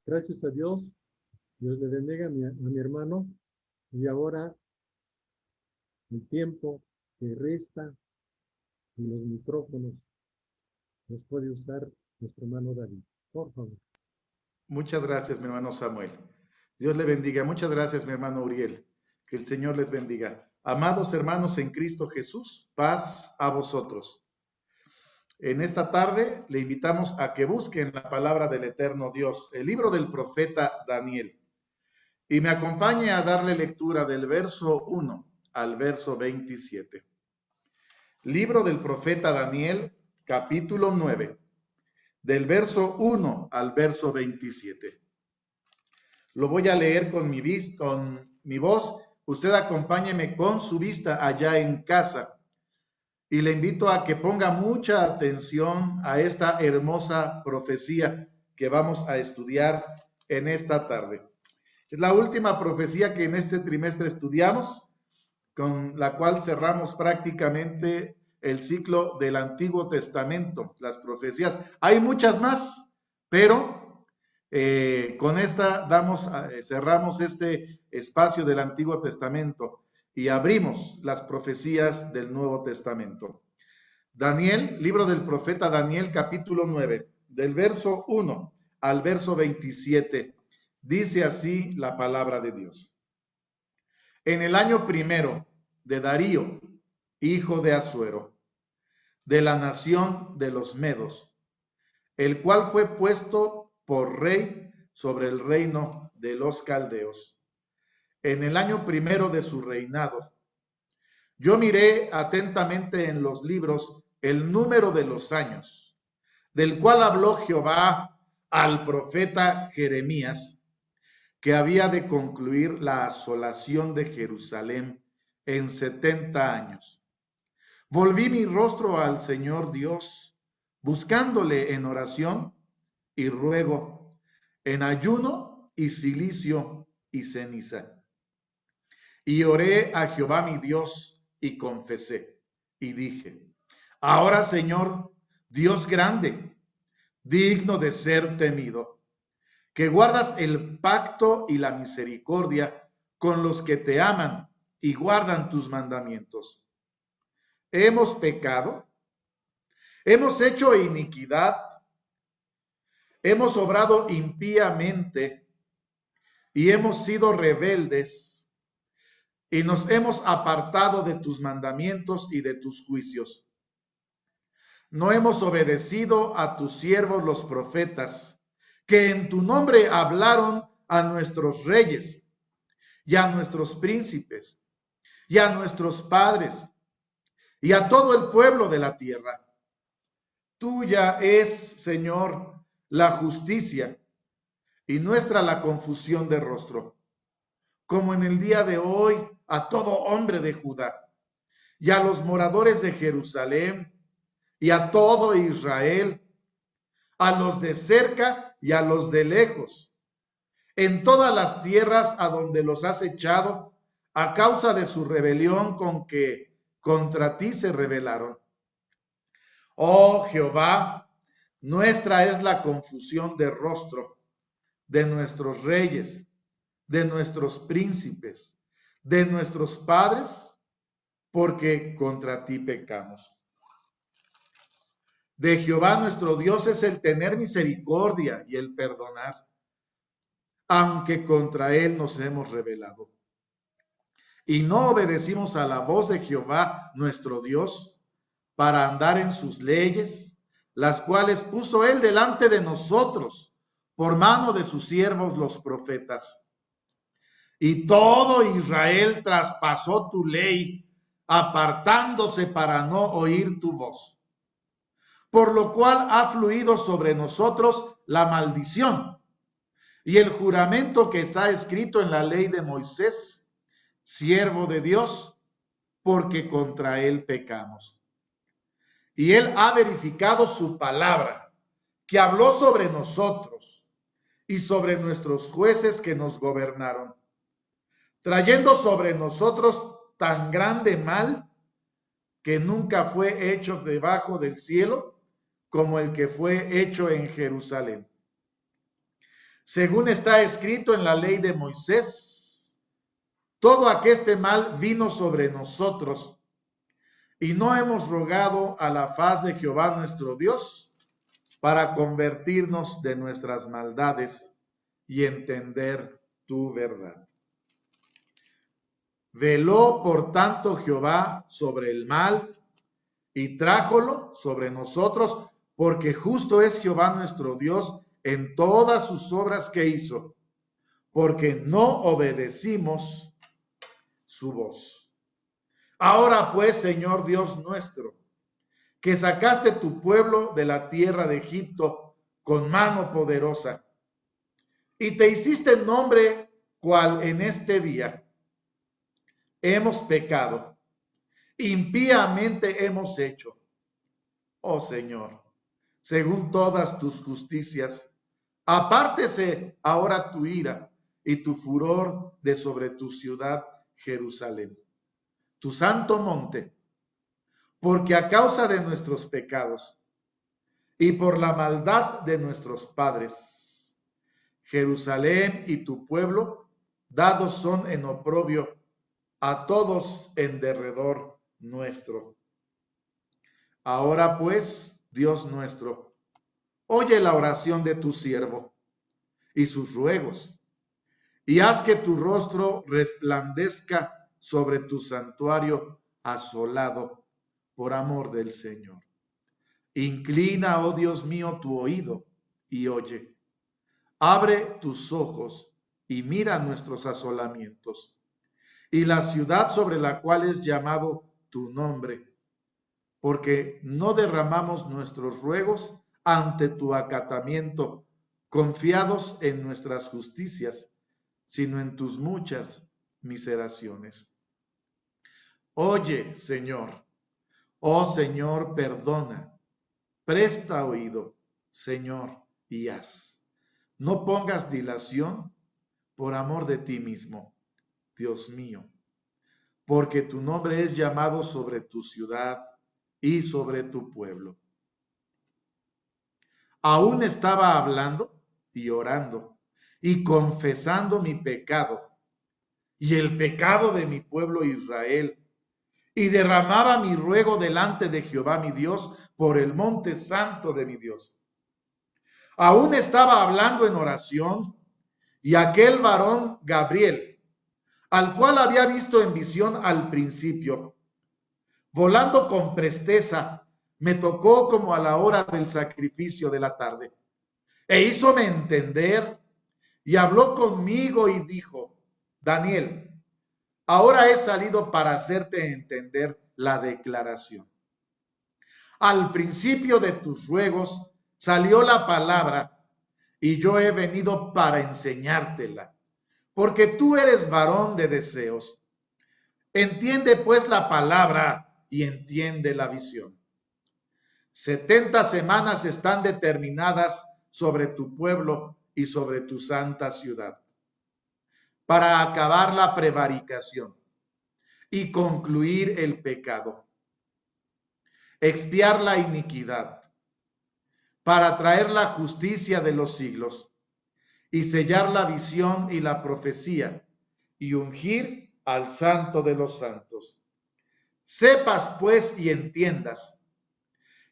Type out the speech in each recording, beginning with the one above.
Gracias a Dios. Dios le bendiga a mi hermano. Y ahora el tiempo que resta y los micrófonos los puede usar nuestro hermano David. Por favor. Muchas gracias, mi hermano Samuel. Dios le bendiga. Muchas gracias, mi hermano Uriel. Que el Señor les bendiga. Amados hermanos en Cristo Jesús, paz a vosotros. En esta tarde le invitamos a que busquen la palabra del eterno Dios, el libro del profeta Daniel, y me acompañe a darle lectura del verso 1 al verso 27. Libro del profeta Daniel, capítulo 9, del verso 1 al verso 27. Lo voy a leer con mi voz. Usted acompáñeme con su vista allá en casa. Y le invito a que ponga mucha atención a esta hermosa profecía que vamos a estudiar en esta tarde. Es la última profecía que en este trimestre estudiamos, con la cual cerramos prácticamente el ciclo del Antiguo Testamento, las profecías. Hay muchas más, pero con esta cerramos este espacio del Antiguo Testamento y abrimos las profecías del Nuevo Testamento. Daniel, libro del profeta Daniel, capítulo 9, del verso 1 al verso 27, dice así la palabra de Dios. En el año primero de Darío, hijo de Asuero, de la nación de los Medos, el cual fue puesto por rey sobre el reino de los caldeos. En el año primero de su reinado, yo miré atentamente en los libros el número de los años, del cual habló Jehová al profeta Jeremías, que había de concluir la asolación de Jerusalén en 70 años. Volví mi rostro al Señor Dios, buscándole en oración y ruego, en ayuno y cilicio y ceniza. Y oré a Jehová mi Dios y confesé y dije, ahora Señor, Dios grande, digno de ser temido, que guardas el pacto y la misericordia con los que te aman y guardan tus mandamientos. ¿Hemos pecado? ¿Hemos hecho iniquidad? ¿Hemos obrado impíamente y hemos sido rebeldes? Y nos hemos apartado de tus mandamientos y de tus juicios. No hemos obedecido a tus siervos los profetas, que en tu nombre hablaron a nuestros reyes, y a nuestros príncipes, y a nuestros padres, y a todo el pueblo de la tierra. Tuya es, Señor, la justicia, y nuestra la confusión de rostro, como en el día de hoy a todo hombre de Judá, y a los moradores de Jerusalén, y a todo Israel, a los de cerca y a los de lejos, en todas las tierras a donde los has echado, a causa de su rebelión con que contra ti se rebelaron. Oh Jehová, nuestra es la confusión de rostro de nuestros reyes, de nuestros príncipes, de nuestros padres, porque contra ti pecamos. De Jehová nuestro Dios es el tener misericordia y el perdonar, aunque contra él nos hemos rebelado. Y no obedecimos a la voz de Jehová nuestro Dios para andar en sus leyes, las cuales puso él delante de nosotros por mano de sus siervos los profetas. Y todo Israel traspasó tu ley, apartándose para no oír tu voz. Por lo cual ha fluido sobre nosotros la maldición y el juramento que está escrito en la ley de Moisés, siervo de Dios, porque contra él pecamos. Y él ha verificado su palabra, que habló sobre nosotros y sobre nuestros jueces que nos gobernaron, trayendo sobre nosotros tan grande mal que nunca fue hecho debajo del cielo como el que fue hecho en Jerusalén. Según está escrito en la ley de Moisés, todo aqueste mal vino sobre nosotros, y no hemos rogado a la faz de Jehová nuestro Dios para convertirnos de nuestras maldades y entender tu verdad. Veló por tanto Jehová sobre el mal y trájolo sobre nosotros, porque justo es Jehová nuestro Dios en todas sus obras que hizo, porque no obedecimos su voz. Ahora pues, Señor Dios nuestro, que sacaste tu pueblo de la tierra de Egipto con mano poderosa, y te hiciste nombre cual en este día hemos pecado, impíamente hemos hecho. Oh Señor, según todas tus justicias, apártese ahora tu ira y tu furor de sobre tu ciudad Jerusalén, tu santo monte, porque a causa de nuestros pecados y por la maldad de nuestros padres, Jerusalén y tu pueblo dados son en oprobio a todos en derredor nuestro. Ahora pues, Dios nuestro, oye la oración de tu siervo y sus ruegos, y haz que tu rostro resplandezca sobre tu santuario asolado por amor del Señor. Inclina, oh Dios mío, tu oído y oye. Abre tus ojos y mira nuestros asolamientos y la ciudad sobre la cual es llamado tu nombre, porque no derramamos nuestros ruegos ante tu acatamiento, confiados en nuestras justicias, sino en tus muchas miseraciones. Oye, Señor, oh Señor, perdona, presta oído, Señor, y haz. No pongas dilación por amor de ti mismo, Dios mío, porque tu nombre es llamado sobre tu ciudad y sobre tu pueblo. Aún estaba hablando y orando y confesando mi pecado y el pecado de mi pueblo Israel, y derramaba mi ruego delante de Jehová mi Dios por el monte santo de mi Dios. Aún estaba hablando en oración, y aquel varón Gabriel, al cual había visto en visión al principio, volando con presteza, me tocó como a la hora del sacrificio de la tarde, e hízome entender, y habló conmigo y dijo: Daniel, ahora he salido para hacerte entender la declaración. Al principio de tus ruegos salió la palabra, y yo he venido para enseñártela, porque tú eres varón de deseos. Entiende pues la palabra y entiende la visión. 70 semanas están determinadas sobre tu pueblo y sobre tu santa ciudad, para acabar la prevaricación y concluir el pecado, expiar la iniquidad, para traer la justicia de los siglos, y sellar la visión y la profecía, y ungir al santo de los santos. Sepas pues y entiendas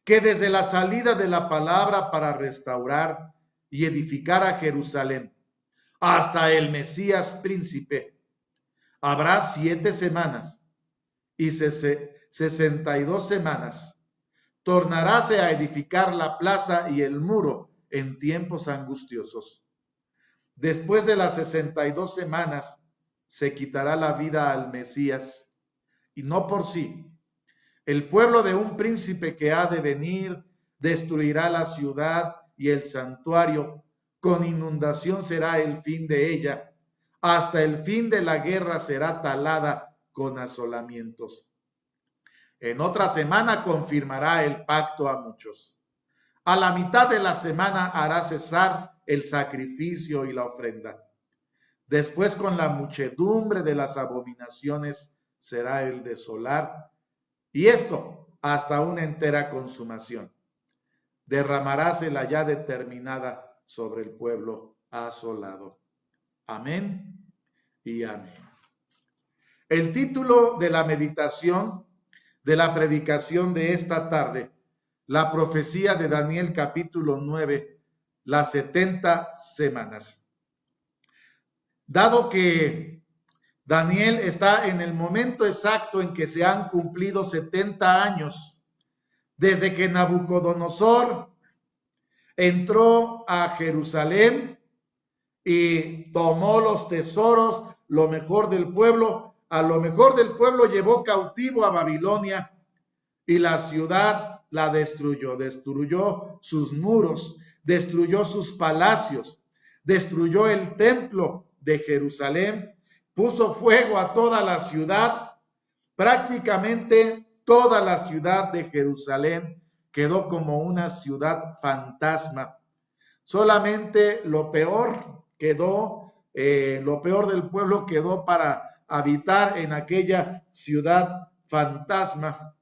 que desde la salida de la palabra para restaurar y edificar a Jerusalén hasta el Mesías príncipe, habrá 7 semanas y 62 semanas. Tornaráse a edificar la plaza y el muro en tiempos angustiosos. Después de las 62 semanas se quitará la vida al Mesías, y no por sí. El pueblo de un príncipe que ha de venir destruirá la ciudad y el santuario. Con inundación será el fin de ella. Hasta el fin de la guerra será talada con asolamientos. En otra semana confirmará el pacto a muchos. A la mitad de la semana hará cesar el sacrificio y la ofrenda. Después, con la muchedumbre de las abominaciones, será el desolar, y esto hasta una entera consumación. Derramaráse la ya determinada sobre el pueblo asolado. Amén y amén. El título de la meditación de la predicación de esta tarde, la profecía de Daniel capítulo 9, las 70 semanas. Dado que Daniel está en el momento exacto en que se han cumplido 70 años desde que Nabucodonosor entró a Jerusalén y tomó los tesoros, lo mejor del pueblo, a lo mejor del pueblo llevó cautivo a Babilonia y la ciudad la destruyó, destruyó sus muros, destruyó sus palacios, destruyó el templo de Jerusalén, puso fuego a toda la ciudad, prácticamente toda la ciudad de Jerusalén quedó como una ciudad fantasma. Solamente lo peor quedó, lo peor del pueblo quedó para habitar en aquella ciudad fantasma.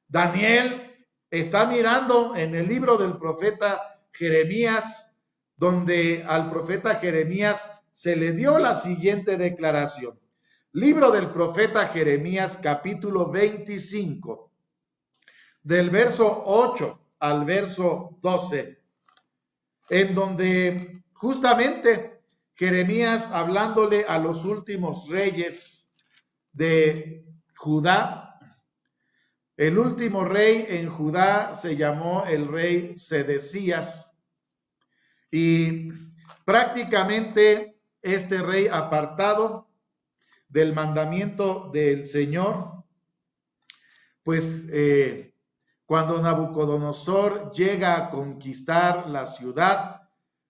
Daniel está mirando en el libro del profeta Jeremías, donde al profeta Jeremías se le dio la siguiente declaración. Libro del profeta Jeremías, capítulo 25, del verso 8 al verso 12, en donde justamente Jeremías, hablándole a los últimos reyes de Judá, el último rey en Judá se llamó el rey Sedecías, y prácticamente este rey apartado del mandamiento del Señor, pues cuando Nabucodonosor llega a conquistar la ciudad,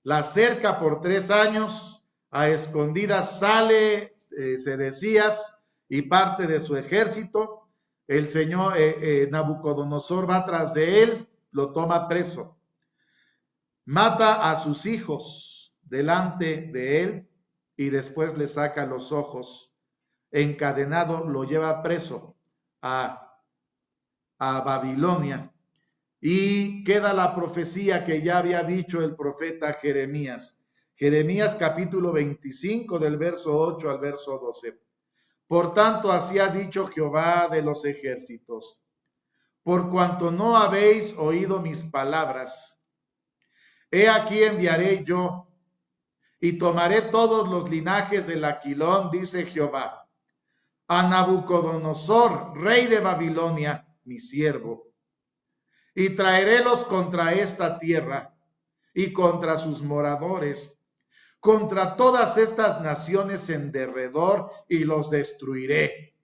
la cerca por 3 años, a escondidas sale Sedecías y parte de su ejército. El señor Nabucodonosor va tras de él, lo toma preso, mata a sus hijos delante de él y después le saca los ojos. Encadenado lo lleva preso a Babilonia, y queda la profecía que ya había dicho el profeta Jeremías. Jeremías capítulo 25 del verso 8 al verso 12. Por tanto, así ha dicho Jehová de los ejércitos: por cuanto no habéis oído mis palabras, he aquí enviaré yo, y tomaré todos los linajes del Aquilón, dice Jehová, a Nabucodonosor, rey de Babilonia, mi siervo, y traerélos contra esta tierra y contra sus moradores, contra todas estas naciones en derredor, y los destruiré.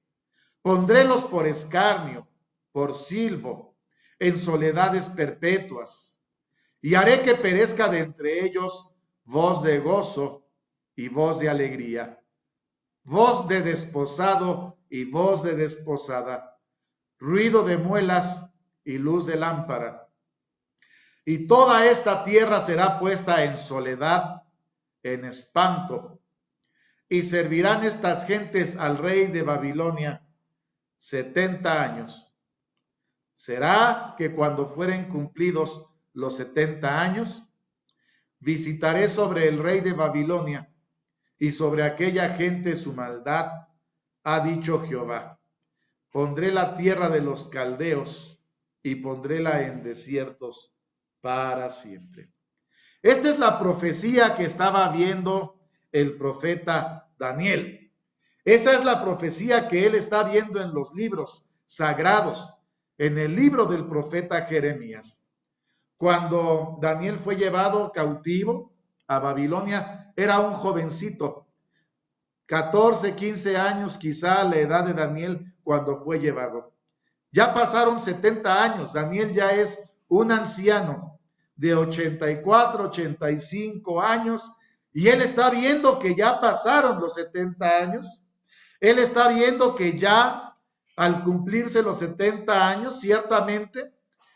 Pondrélos por escarnio, por silbo, en soledades perpetuas, y haré que perezca de entre ellos voz de gozo y voz de alegría, voz de desposado y voz de desposada, ruido de muelas y luz de lámpara. Y toda esta tierra será puesta en soledad, en espanto, y servirán estas gentes al rey de Babilonia 70 años. Será que cuando fueren cumplidos los 70 años, visitaré sobre el rey de Babilonia y sobre aquella gente su maldad, ha dicho Jehová. Pondré la tierra de los caldeos y pondréla en desiertos para siempre. Esta es la profecía que estaba viendo el profeta Daniel. Esa es la profecía que él está viendo en los libros sagrados, en el libro del profeta Jeremías. Cuando Daniel fue llevado cautivo a Babilonia, era un jovencito, 14, 15 años quizá la edad de Daniel cuando fue llevado. Ya pasaron 70 años, Daniel ya es un anciano de 84, 85 años, y él está viendo que ya pasaron los 70 años. Él está viendo que ya al cumplirse los 70 años, ciertamente,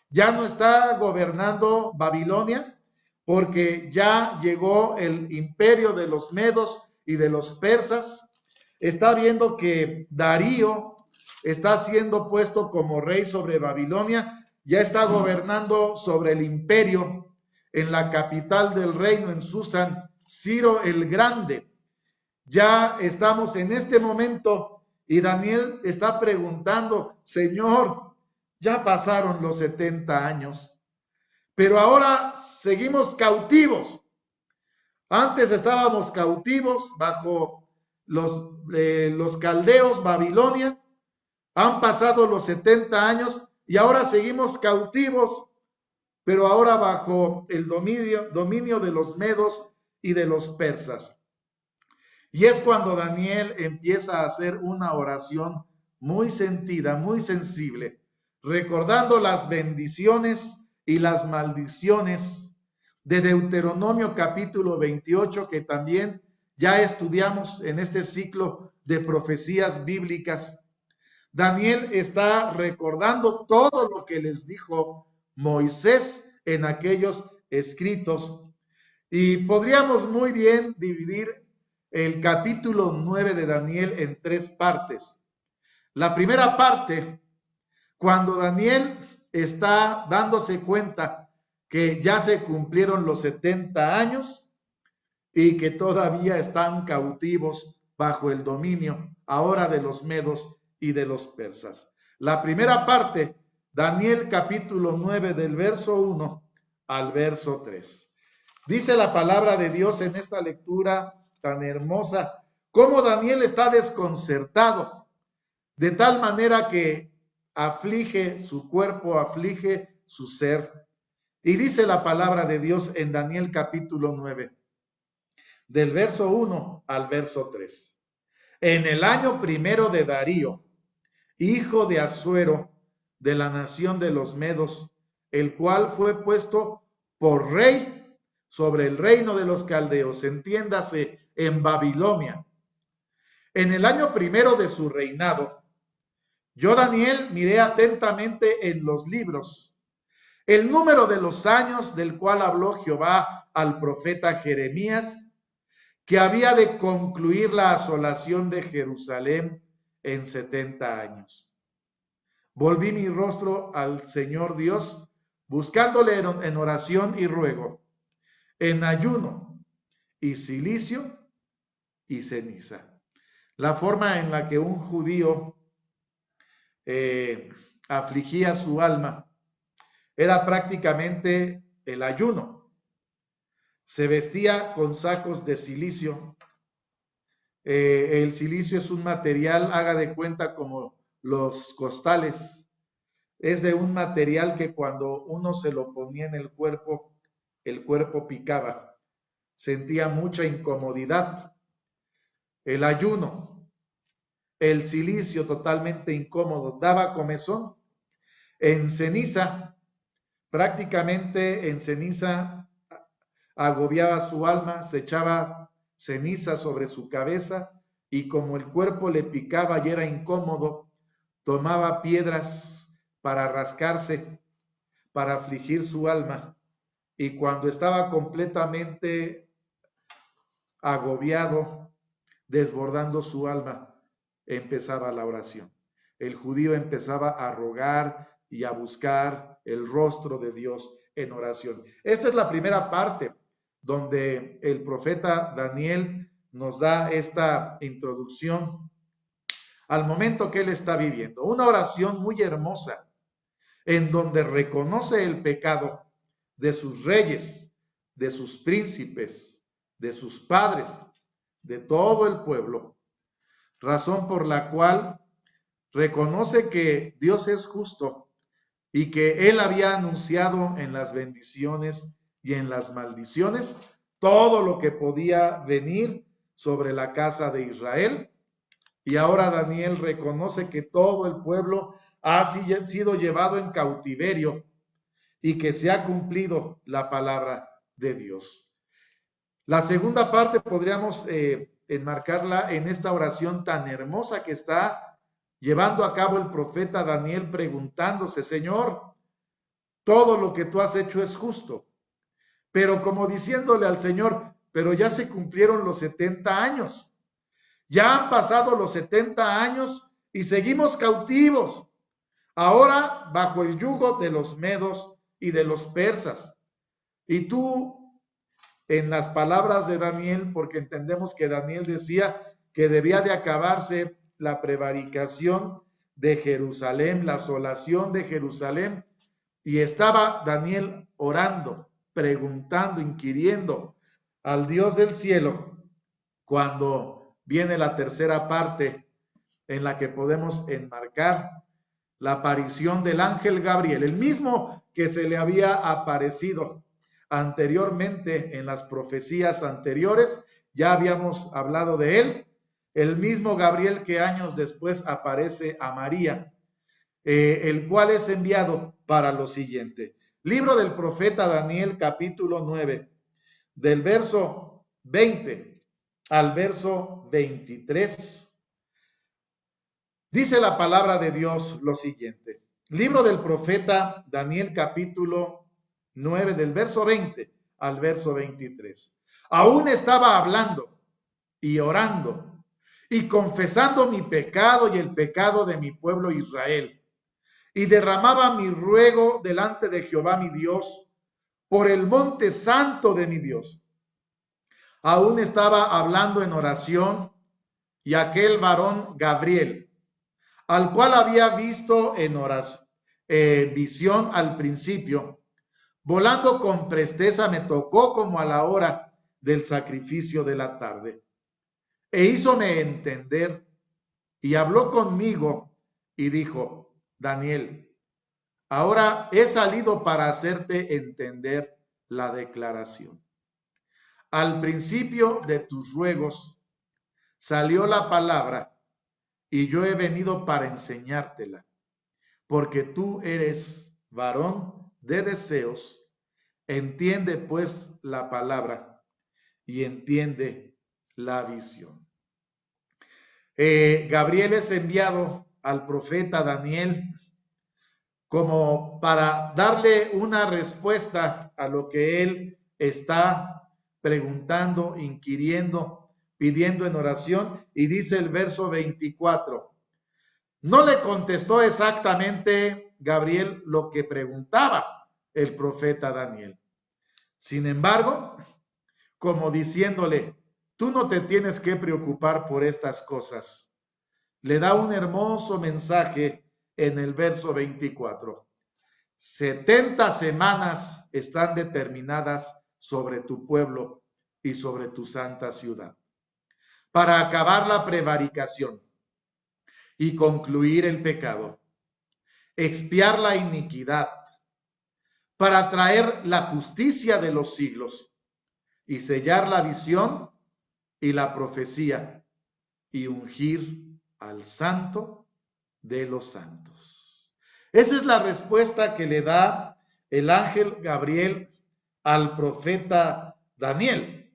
ya no está gobernando Babilonia, porque ya llegó el imperio de los medos y de los persas. Está viendo que Darío está siendo puesto como rey sobre Babilonia, ya está gobernando sobre el imperio en la capital del reino, en Susán, Ciro el Grande. Ya estamos en este momento y Daniel está preguntando, Señor, ya pasaron los 70 años, pero ahora seguimos cautivos. Antes estábamos cautivos bajo los caldeos, Babilonia. Han pasado los 70 años y ahora seguimos cautivos, pero ahora bajo el dominio de los medos y de los persas. Y es cuando Daniel empieza a hacer una oración muy sentida, muy sensible, recordando las bendiciones y las maldiciones de Deuteronomio capítulo 28, que también ya estudiamos en este ciclo de profecías bíblicas. Daniel está recordando todo lo que les dijo Moisés en aquellos escritos. Y podríamos muy bien dividir el capítulo 9 de Daniel en 3 partes. La primera parte, cuando Daniel está dándose cuenta que ya se cumplieron los 70 años y que todavía están cautivos bajo el dominio ahora de los medos y de los persas. La primera parte, Daniel capítulo 9 del verso 1 al verso 3. Dice la palabra de Dios en esta lectura tan hermosa, cómo Daniel está desconcertado, de tal manera que aflige su cuerpo, aflige su ser. Y dice la palabra de Dios en Daniel capítulo 9, del verso 1 al verso 3. En el año primero de Darío, hijo de Asuero, de la nación de los Medos, el cual fue puesto por rey sobre el reino de los caldeos, entiéndase, en Babilonia. En el año primero de su reinado, yo, Daniel, miré atentamente en los libros el número de los años del cual habló Jehová al profeta Jeremías, que había de concluir la asolación de Jerusalén en 70 años. Volví mi rostro al Señor Dios, buscándole en oración y ruego, en ayuno y cilicio y ceniza. La forma en la que un judío afligía su alma era prácticamente el ayuno. Se vestía con sacos de cilicio. El cilicio es un material, haga de cuenta, como los costales. Es de un material que cuando uno se lo ponía en el cuerpo picaba. Sentía mucha incomodidad. El ayuno, el cilicio totalmente incómodo, daba comezón. En ceniza, prácticamente en ceniza agobiaba su alma, se echaba ceniza sobre su cabeza y como el cuerpo le picaba y era incómodo, tomaba piedras para rascarse, para afligir su alma. Y cuando estaba completamente agobiado, desbordando su alma, empezaba la oración. El judío empezaba a rogar y a buscar el rostro de Dios en oración. Esta es la primera parte donde el profeta Daniel nos da esta introducción al momento que él está viviendo. Una oración muy hermosa en donde reconoce el pecado de sus reyes, de sus príncipes, de sus padres, de todo el pueblo, razón por la cual reconoce que Dios es justo y que él había anunciado en las bendiciones y en las maldiciones todo lo que podía venir sobre la casa de Israel. Y ahora Daniel reconoce que todo el pueblo ha sido llevado en cautiverio y que se ha cumplido la palabra de Dios. La segunda parte podríamos enmarcarla en esta oración tan hermosa que está llevando a cabo el profeta Daniel, preguntándose, Señor, todo lo que tú has hecho es justo, pero como diciéndole al Señor, pero ya se cumplieron los 70 años, ya han pasado los 70 años y seguimos cautivos, ahora bajo el yugo de los medos y de los persas. Y tú en las palabras de Daniel, porque entendemos que Daniel decía que debía de acabarse la prevaricación de Jerusalén, la asolación de Jerusalén, y estaba Daniel orando, preguntando, inquiriendo al Dios del cielo, cuando viene la tercera parte en la que podemos enmarcar la aparición del ángel Gabriel, el mismo que se le había aparecido anteriormente en las profecías anteriores. Ya habíamos hablado de él, el mismo Gabriel que años después aparece a María, el cual es enviado para lo siguiente. Libro del profeta Daniel, capítulo 9, del verso 20 al verso 23. Dice la palabra de Dios lo siguiente. Libro del profeta Daniel, capítulo 9, del verso 20 al verso 23. Aún estaba hablando y orando y confesando mi pecado y el pecado de mi pueblo Israel. Y derramaba mi ruego delante de Jehová mi Dios por el monte santo de mi Dios. Aún estaba hablando en oración y aquel varón Gabriel, al cual había visto en visión al principio, volando con presteza me tocó como a la hora del sacrificio de la tarde. E hízome entender y habló conmigo y dijo, Daniel, ahora he salido para hacerte entender la declaración. Al principio de tus ruegos salió la palabra y yo he venido para enseñártela, porque tú eres varón de deseos. Entiende pues la palabra y entiende la visión. Gabriel es enviado al profeta Daniel como para darle una respuesta a lo que él está preguntando, inquiriendo, pidiendo en oración, y dice el verso 24. No le contestó exactamente Gabriel lo que preguntaba el profeta Daniel. Sin embargo, como diciéndole, tú no te tienes que preocupar por estas cosas, le da un hermoso mensaje en el verso 24. 70 semanas están determinadas sobre tu pueblo y sobre tu santa ciudad, para acabar la prevaricación y concluir el pecado, expiar la iniquidad, para traer la justicia de los siglos y sellar la visión y la profecía y ungir al santo de los santos. Esa es la respuesta que le da el ángel Gabriel al profeta Daniel.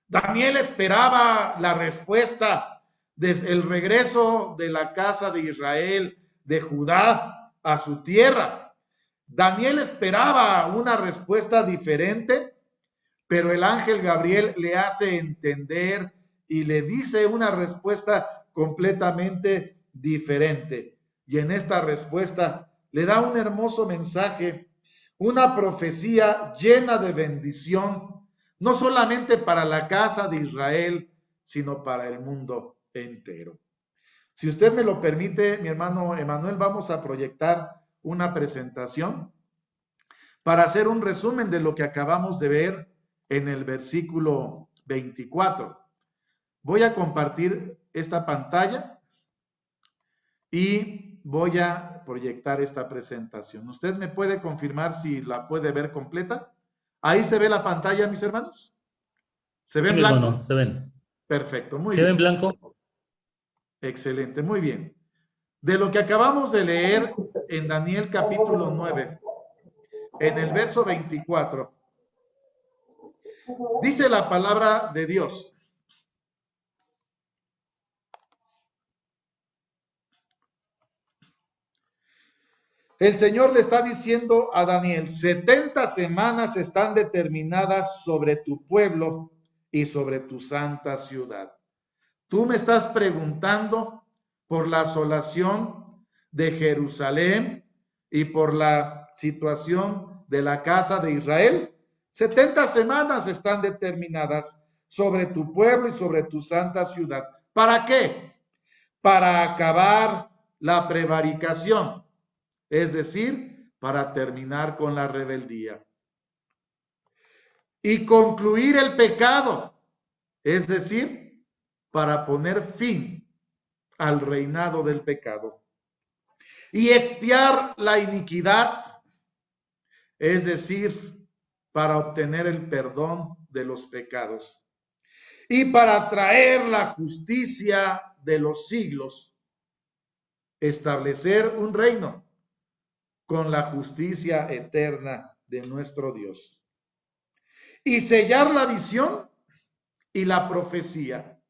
Daniel esperaba la respuesta desde el regreso de la casa de Israel, de Judá, a su tierra. Daniel esperaba una respuesta diferente, pero el ángel Gabriel le hace entender y le dice una respuesta completamente diferente. Y en esta respuesta le da un hermoso mensaje, una profecía llena de bendición, no solamente para la casa de Israel, sino para el mundo entero. Si usted me lo permite, mi hermano Emanuel, vamos a proyectar una presentación para hacer un resumen de lo que acabamos de ver en el versículo 24. Voy a compartir esta pantalla y voy a proyectar esta presentación. ¿Usted me puede confirmar si la puede ver completa? ¿Ahí se ve la pantalla, mis hermanos? ¿Se ve en blanco? Hermano, se ven. Perfecto, muy ¿Se bien. ve en blanco? Excelente, muy bien. De lo que acabamos de leer en Daniel capítulo 9, en el verso 24, dice la palabra de Dios. El Señor le está diciendo a Daniel, 70 semanas están determinadas sobre tu pueblo y sobre tu santa ciudad. Tú me estás preguntando por la asolación de Jerusalén y por la situación de la casa de Israel. 70 semanas están determinadas sobre tu pueblo y sobre tu santa ciudad. ¿Para qué? Para acabar la prevaricación, es decir, para terminar con la rebeldía. Y concluir el pecado, es decir, para poner fin al reinado del pecado. Y expiar la iniquidad, es decir, para obtener el perdón de los pecados. Y para traer la justicia de los siglos, establecer un reino con la justicia eterna de nuestro Dios. Y sellar la visión y la profecía,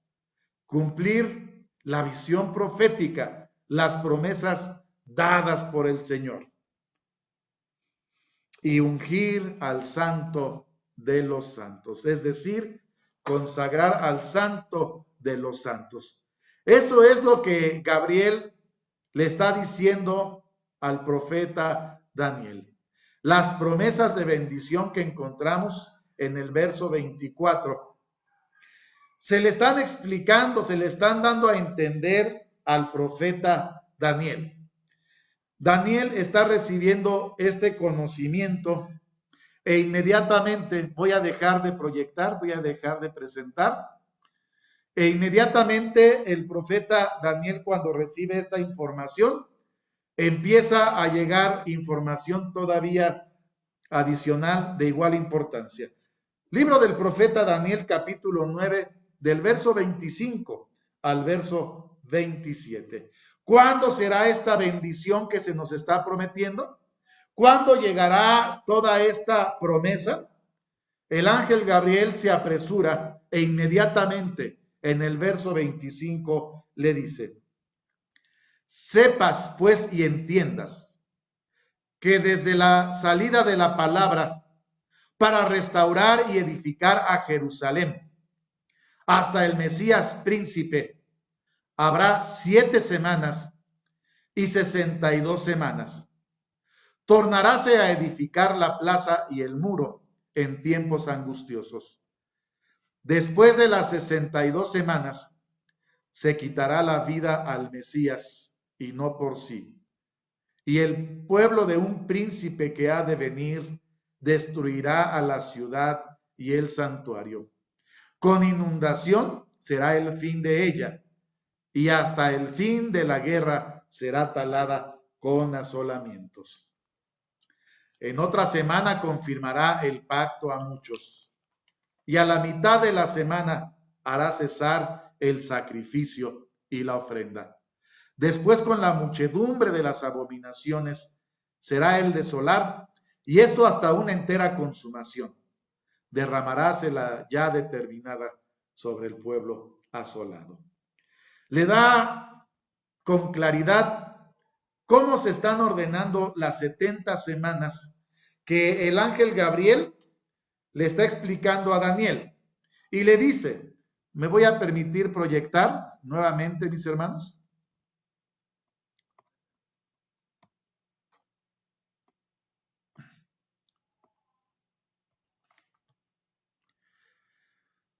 cumplir la visión profética, las promesas dadas por el Señor. Y ungir al santo de los santos, es decir, consagrar al santo de los santos. Eso es lo que Gabriel le está diciendo al profeta Daniel. Las promesas de bendición que encontramos en el verso 24 se le están explicando, se le están dando a entender al profeta Daniel. Daniel está recibiendo este conocimiento e inmediatamente voy a dejar de proyectar, voy a dejar de presentar. E inmediatamente el profeta Daniel, cuando recibe esta información, empieza a llegar información todavía adicional de igual importancia. Libro del profeta Daniel, capítulo 9, del verso 25 al verso 27. ¿Cuándo será esta bendición que se nos está prometiendo? ¿Cuándo llegará toda esta promesa? El ángel Gabriel se apresura e inmediatamente en el verso 25 le dice: sepas pues y entiendas que desde la salida de la palabra para restaurar y edificar a Jerusalén hasta el Mesías príncipe habrá 7 semanas y 62 semanas. Tornaráse a edificar la plaza y el muro en tiempos angustiosos. Después de las 62 semanas, se quitará la vida al Mesías y no por sí. Y el pueblo de un príncipe que ha de venir destruirá a la ciudad y el santuario. Con inundación será el fin de ella, y hasta el fin de la guerra será talada con asolamientos. En otra semana confirmará el pacto a muchos, y a la mitad de la semana hará cesar el sacrificio y la ofrenda. Después, con la muchedumbre de las abominaciones, será el desolar, y esto hasta una entera consumación. Derramaráse la ya determinada sobre el pueblo asolado. Le da con claridad cómo se están ordenando las 70 semanas que el ángel Gabriel le está explicando a Daniel. Y le dice, me voy a permitir proyectar nuevamente, mis hermanos.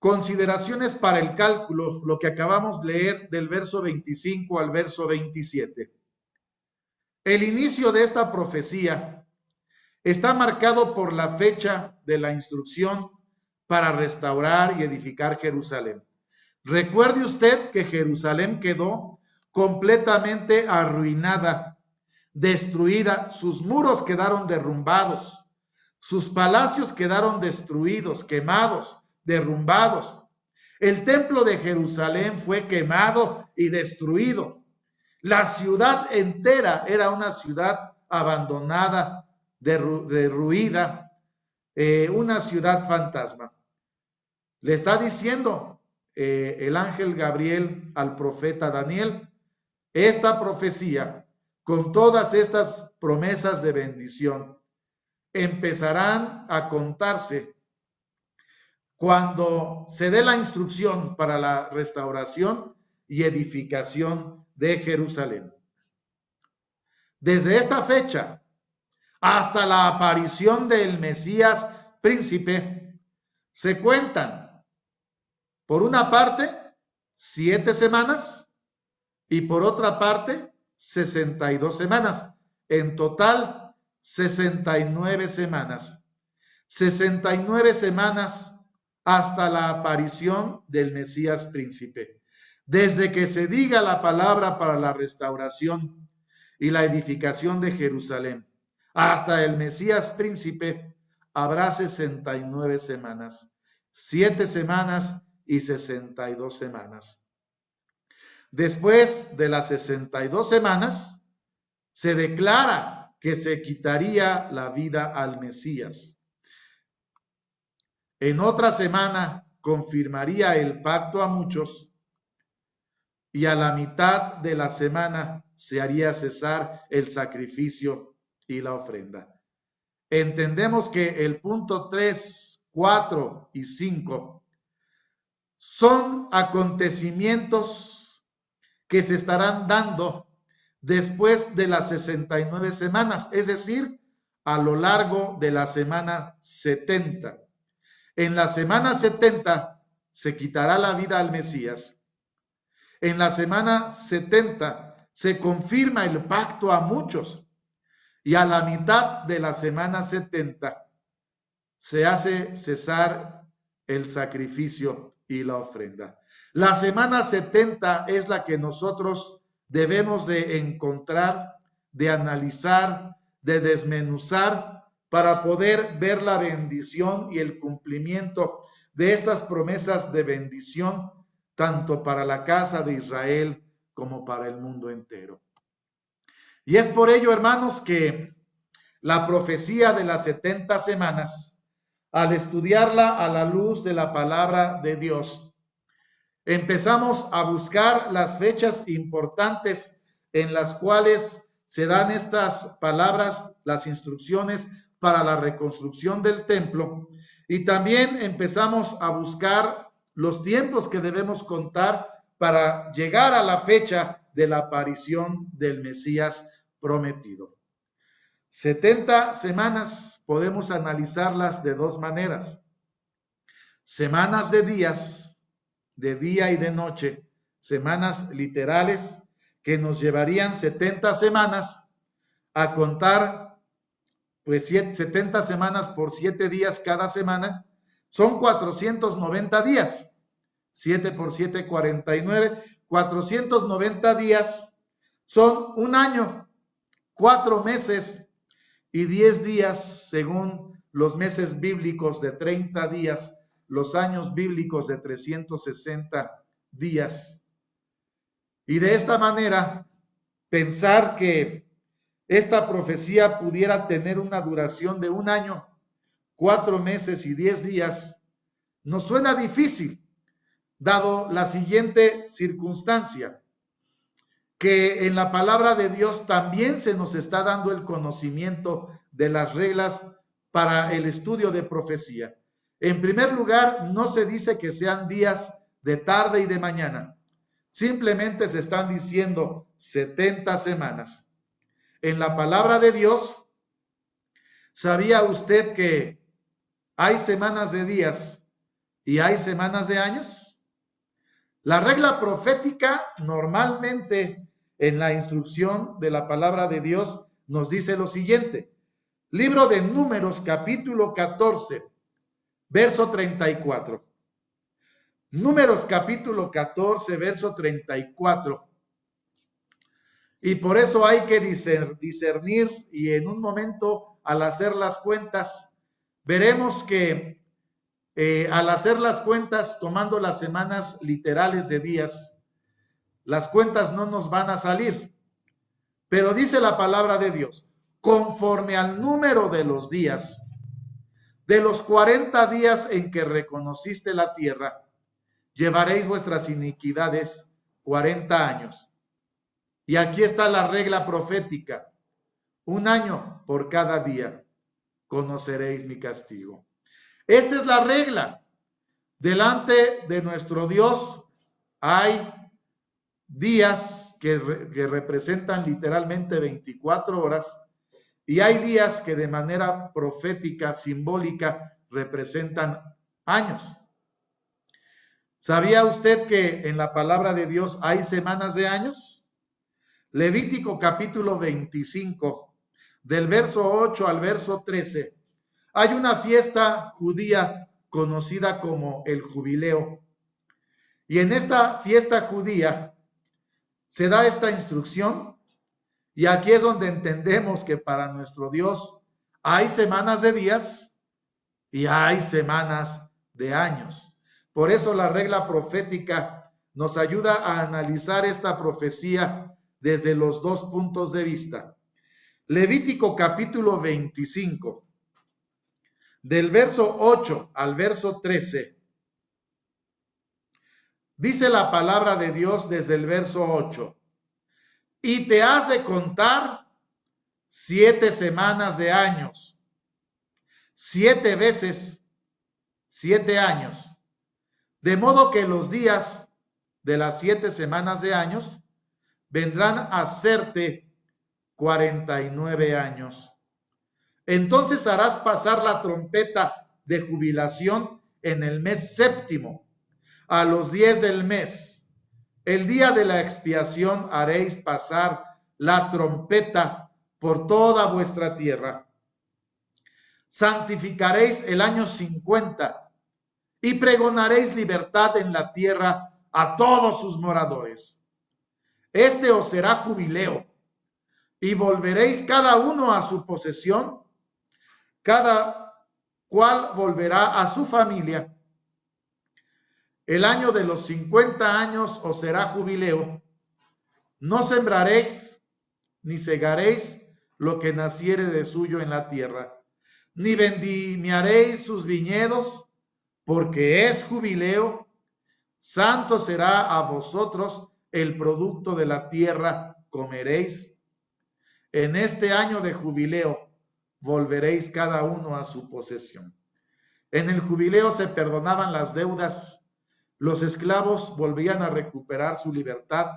Consideraciones para el cálculo, lo que acabamos de leer del verso 25 al verso 27. El inicio de esta profecía está marcado por la fecha de la instrucción para restaurar y edificar Jerusalén. Recuerde usted que Jerusalén quedó completamente arruinada, destruida, sus muros quedaron derrumbados, sus palacios quedaron destruidos, quemados, derrumbados. El templo de Jerusalén fue quemado y destruido. La ciudad entera era una ciudad abandonada, derruida, una ciudad fantasma. Le está diciendo el ángel Gabriel al profeta Daniel, esta profecía con todas estas promesas de bendición empezarán a contarse cuando se dé la instrucción para la restauración y edificación de Jerusalén. Desde esta fecha hasta la aparición del Mesías príncipe se cuentan, por una parte, 7 semanas y por otra parte, 62 semanas. En total, 69 semanas. 69 semanas hasta la aparición del Mesías príncipe. Desde que se diga la palabra para la restauración y la edificación de Jerusalén, hasta el Mesías príncipe, habrá 69 semanas, 7 semanas y 62 semanas. Después de las 62 semanas, se declara que se quitaría la vida al Mesías. En otra semana confirmaría el pacto a muchos y a la mitad de la semana se haría cesar el sacrificio y la ofrenda. Entendemos que el punto 3, 4 y 5 son acontecimientos que se estarán dando después de las 69 semanas, es decir, a lo largo de la semana 70. En la semana 70 se quitará la vida al Mesías. En la semana 70 se confirma el pacto a muchos. Y a la mitad de la semana 70 se hace cesar el sacrificio y la ofrenda. La semana 70 es la que nosotros debemos de encontrar, de analizar, de desmenuzar para poder ver la bendición y el cumplimiento de estas promesas de bendición, tanto para la casa de Israel como para el mundo entero. Y es por ello, hermanos, que la profecía de las 70 semanas, al estudiarla a la luz de la palabra de Dios, empezamos a buscar las fechas importantes en las cuales se dan estas palabras, las instrucciones para la reconstrucción del templo, y también empezamos a buscar los tiempos que debemos contar para llegar a la fecha de la aparición del Mesías prometido. 70 semanas podemos analizarlas de dos maneras. Semanas de días, de día y de noche, semanas literales que nos llevarían 70 semanas a contar, pues 70 semanas por 7 días cada semana, son 490 días. 7 por 7, 49. 490 días son un año, 4 meses y 10 días, según los meses bíblicos de 30 días, los años bíblicos de 360 días. Y de esta manera, pensar que esta profecía pudiera tener una duración de un año, 4 meses y 10 días, nos suena difícil, dado la siguiente circunstancia, que en la palabra de Dios también se nos está dando el conocimiento de las reglas para el estudio de profecía. En primer lugar, no se dice que sean días de tarde y de mañana, simplemente se están diciendo 70 semanas. En la palabra de Dios, ¿sabía usted que hay semanas de días y hay semanas de años? La regla profética normalmente en la instrucción de la palabra de Dios nos dice lo siguiente. Libro de Números, capítulo 14, verso 34. Números, capítulo 14, verso 34. Y por eso hay que discernir, y en un momento al hacer las cuentas, veremos que al hacer las cuentas, tomando las semanas literales de días, las cuentas no nos van a salir. Pero dice la palabra de Dios, conforme al número de los días, de los 40 días en que reconociste la tierra, llevaréis vuestras iniquidades 40 años. Y aquí está la regla profética. Un año por cada día conoceréis mi castigo. Esta es la regla. Delante de nuestro Dios hay días que representan literalmente 24 horas y hay días que de manera profética, simbólica, representan años. ¿Sabía usted que en la palabra de Dios hay semanas de años? Levítico capítulo 25, del verso 8 al verso 13, hay una fiesta judía conocida como el jubileo. Y en esta fiesta judía se da esta instrucción, y aquí es donde entendemos que para nuestro Dios hay semanas de días y hay semanas de años. Por eso la regla profética nos ayuda a analizar esta profecía desde los dos puntos de vista. Levítico capítulo 25, del verso 8 al verso 13, dice la palabra de Dios desde el verso 8: y te has de contar 7 semanas de años, 7 veces 7 años, de modo que los días de las 7 semanas de años vendrán a serte 49 años. Entonces harás pasar la trompeta de jubilación en el mes séptimo, a los 10 del mes. El día de la expiación haréis pasar la trompeta por toda vuestra tierra. Santificaréis el año 50 y pregonaréis libertad en la tierra a todos sus moradores. Este os será jubileo, y volveréis cada uno a su posesión, cada cual volverá a su familia. El año de los 50 años os será jubileo. No sembraréis ni segaréis lo que naciere de suyo en la tierra, ni vendimiaréis sus viñedos, porque es jubileo. Santo será a vosotros el producto de la tierra, comeréis. En este año de jubileo volveréis cada uno a su posesión. En el jubileo se perdonaban las deudas, los esclavos volvían a recuperar su libertad,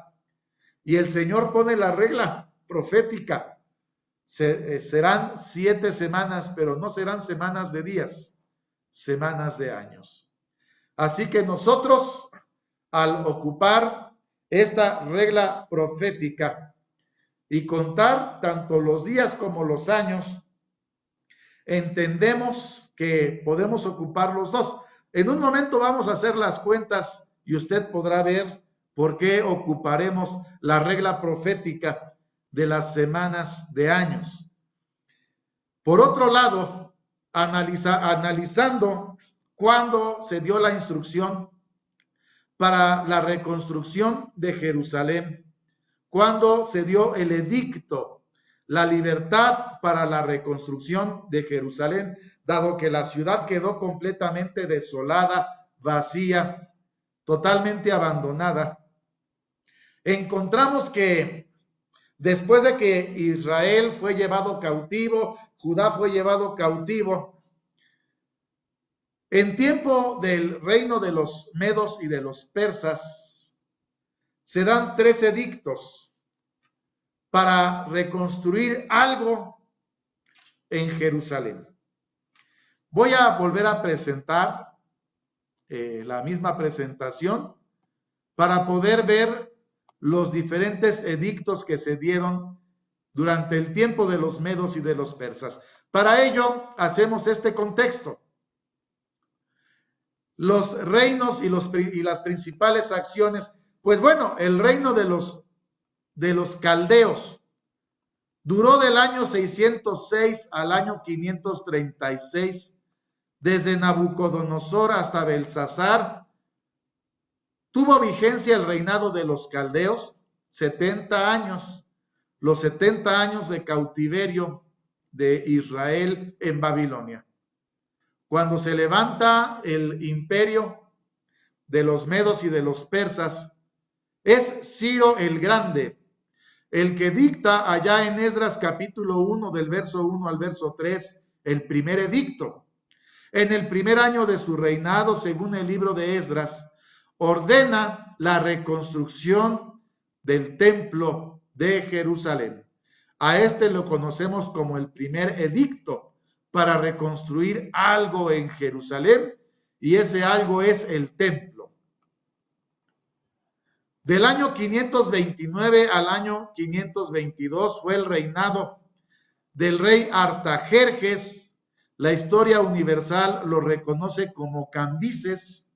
y el Señor pone la regla profética. Serán 7 semanas, pero no serán semanas de días, semanas de años. Así que nosotros, al ocupar esta regla profética y contar tanto los días como los años, entendemos que podemos ocupar los dos. En un momento vamos a hacer las cuentas y usted podrá ver por qué ocuparemos la regla profética de las semanas de años. Por otro lado, analizando cuándo se dio la instrucción para la reconstrucción de Jerusalén, cuándo se dio el edicto, la libertad para la reconstrucción de Jerusalén, dado que la ciudad quedó completamente desolada, vacía, totalmente abandonada. Encontramos que después de que Israel fue llevado cautivo, Judá fue llevado cautivo, en tiempo del reino de los medos y de los persas, se dan 3 edictos para reconstruir algo en Jerusalén. Voy a volver a presentar la misma presentación para poder ver los diferentes edictos que se dieron durante el tiempo de los medos y de los persas. Para ello, hacemos este contexto. Los reinos y las principales acciones, pues bueno, el reino de los caldeos duró del año 606 al año 536, desde Nabucodonosor hasta Belsasar. Tuvo vigencia el reinado de los caldeos 70 años, los 70 años de cautiverio de Israel en Babilonia. Cuando se levanta el imperio de los medos y de los persas, es Ciro el Grande el que dicta allá en Esdras capítulo 1 del verso 1 al verso 3 el primer edicto. En el primer año de su reinado, según el libro de Esdras, ordena la reconstrucción del templo de Jerusalén. A este lo conocemos como el primer edicto, para reconstruir algo en Jerusalén, y ese algo es el templo. Del año 529 al año 522 fue el reinado del rey Artajerjes. La historia universal lo reconoce como Cambises,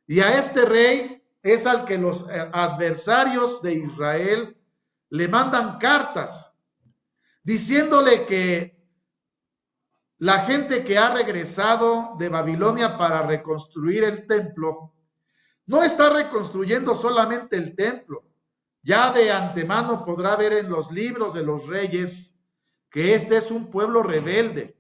y a este rey es al que los adversarios de Israel le mandan cartas diciéndole que la gente que ha regresado de Babilonia para reconstruir el templo no está reconstruyendo solamente el templo. Ya de antemano podrá ver en los libros de los reyes que este es un pueblo rebelde.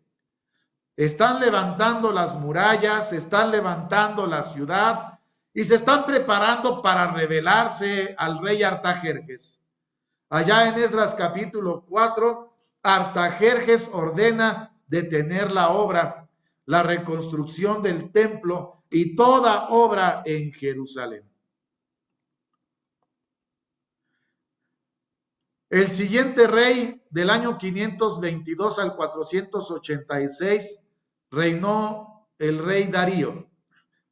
Están levantando las murallas, están levantando la ciudad y se están preparando para rebelarse al rey Artajerjes. Allá en Esdras capítulo 4, Artajerjes ordena detener la obra, la reconstrucción del templo y toda obra en Jerusalén. El siguiente rey del año 522 al 486 reinó el rey Darío,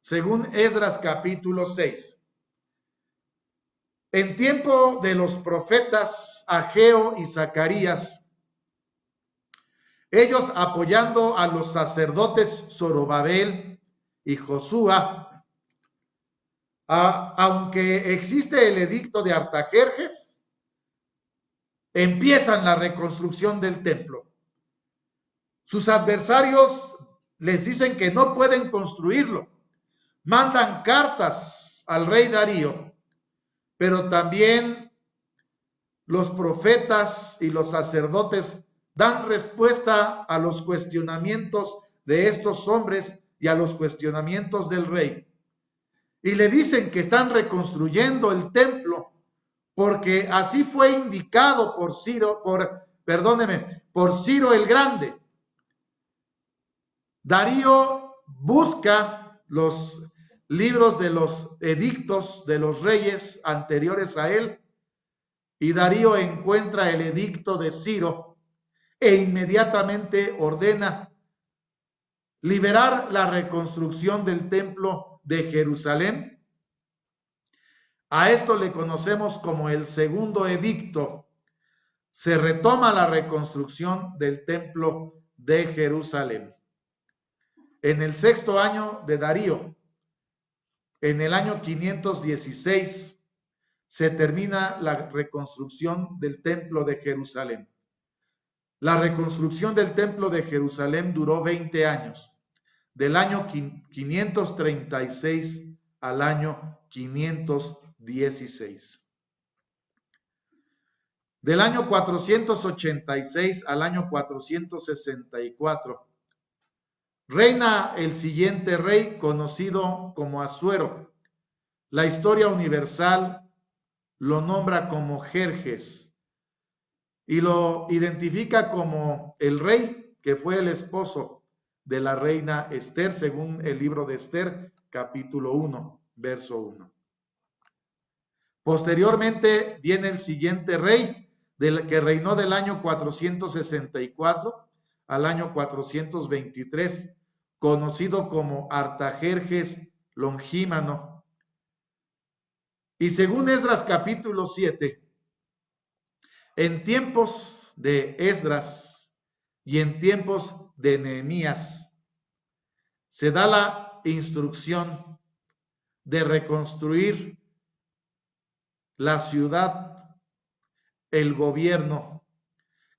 según Esdras capítulo 6. En tiempo de los profetas Ageo y Zacarías, ellos apoyando a los sacerdotes Zorobabel y Josúa, aunque existe el edicto de Artajerjes, empiezan la reconstrucción del templo. Sus adversarios les dicen que no pueden construirlo. Mandan cartas al rey Darío, pero también los profetas y los sacerdotes dan respuesta a los cuestionamientos de estos hombres y a los cuestionamientos del rey. Y le dicen que están reconstruyendo el templo porque así fue indicado por Ciro el Grande. Darío busca los libros de los edictos de los reyes anteriores a él, y Darío encuentra el edicto de Ciro e inmediatamente ordena liberar la reconstrucción del templo de Jerusalén. A esto le conocemos como el segundo edicto. Se retoma la reconstrucción del templo de Jerusalén. En el sexto año de Darío, en el año 516, se termina la reconstrucción del templo de Jerusalén. La reconstrucción del templo de Jerusalén duró 20 años, del año 536 al año 516. Del año 486 al año 464, reina el siguiente rey conocido como Asuero. La historia universal lo nombra como Jerjes y lo identifica como el rey que fue el esposo de la reina Esther, según el libro de Esther, capítulo 1, verso 1. Posteriormente viene el siguiente rey, que reinó del año 464 al año 423, conocido como Artajerjes Longímano. Y según Esdras capítulo 7, en tiempos de Esdras y en tiempos de Nehemías, se da la instrucción de reconstruir la ciudad, el gobierno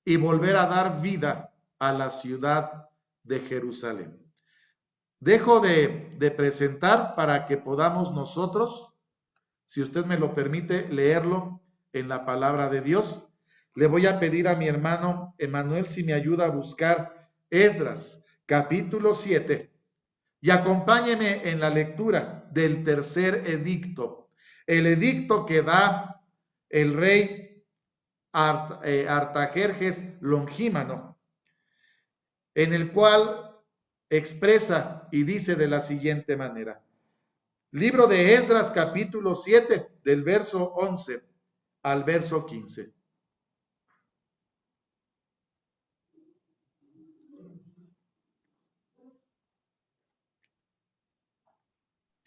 y volver a dar vida a la ciudad de Jerusalén. Dejo de presentar para que podamos nosotros, si usted me lo permite, leerlo en la palabra de Dios. Le voy a pedir a mi hermano Emanuel si me ayuda a buscar Esdras, capítulo 7, y acompáñeme en la lectura del tercer edicto, el edicto que da el rey Artajerjes Longímano, en el cual expresa y dice de la siguiente manera. Libro de Esdras, capítulo 7, del verso 11 al verso 15.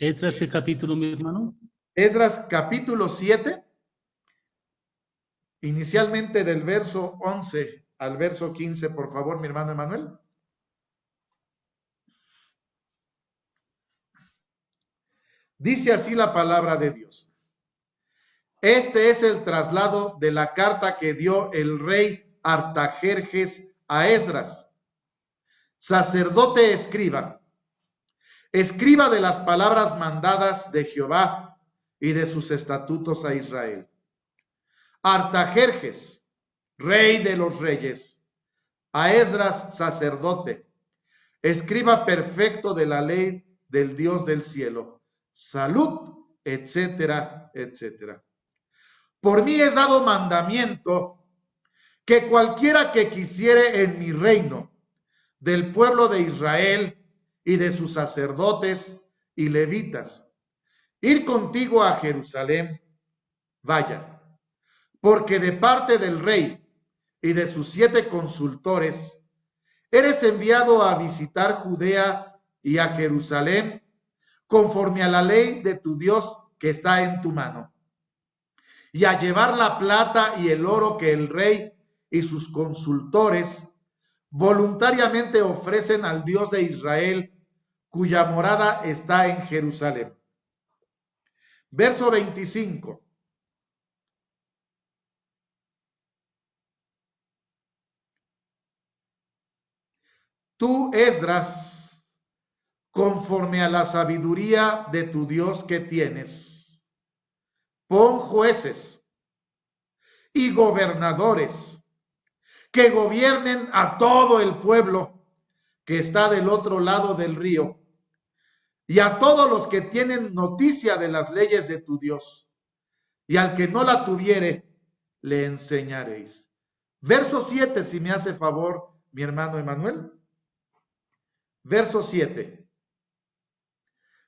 Esdras, ¿qué capítulo, mi hermano? Esdras capítulo 7, inicialmente del verso 11 al verso 15, por favor, mi hermano Emanuel. Dice así la palabra de Dios. Este es el traslado de la carta que dio el rey Artajerjes a Esdras, sacerdote escriba de las palabras mandadas de Jehová y de sus estatutos a Israel. Artajerjes, rey de los reyes, a Esdras, sacerdote, escriba perfecto de la ley del Dios del cielo, salud, etcétera, etcétera. Por mí es dado mandamiento que cualquiera que quisiere en mi reino, del pueblo de Israel y de sus sacerdotes y levitas, ir contigo a Jerusalén, vaya, porque de parte del rey y de sus 7 consultores, eres enviado a visitar Judea y a Jerusalén, conforme a la ley de tu Dios que está en tu mano, y a llevar la plata y el oro que el rey y sus consultores voluntariamente ofrecen al Dios de Israel, cuya morada está en Jerusalén. Verso 25. Tú, Esdras, conforme a la sabiduría de tu Dios que tienes, pon jueces y gobernadores que gobiernen a todo el pueblo que está del otro lado del río, y a todos los que tienen noticia de las leyes de tu Dios, y al que no la tuviere, le enseñaréis. Verso 7, si me hace favor, mi hermano Emanuel. Verso 7.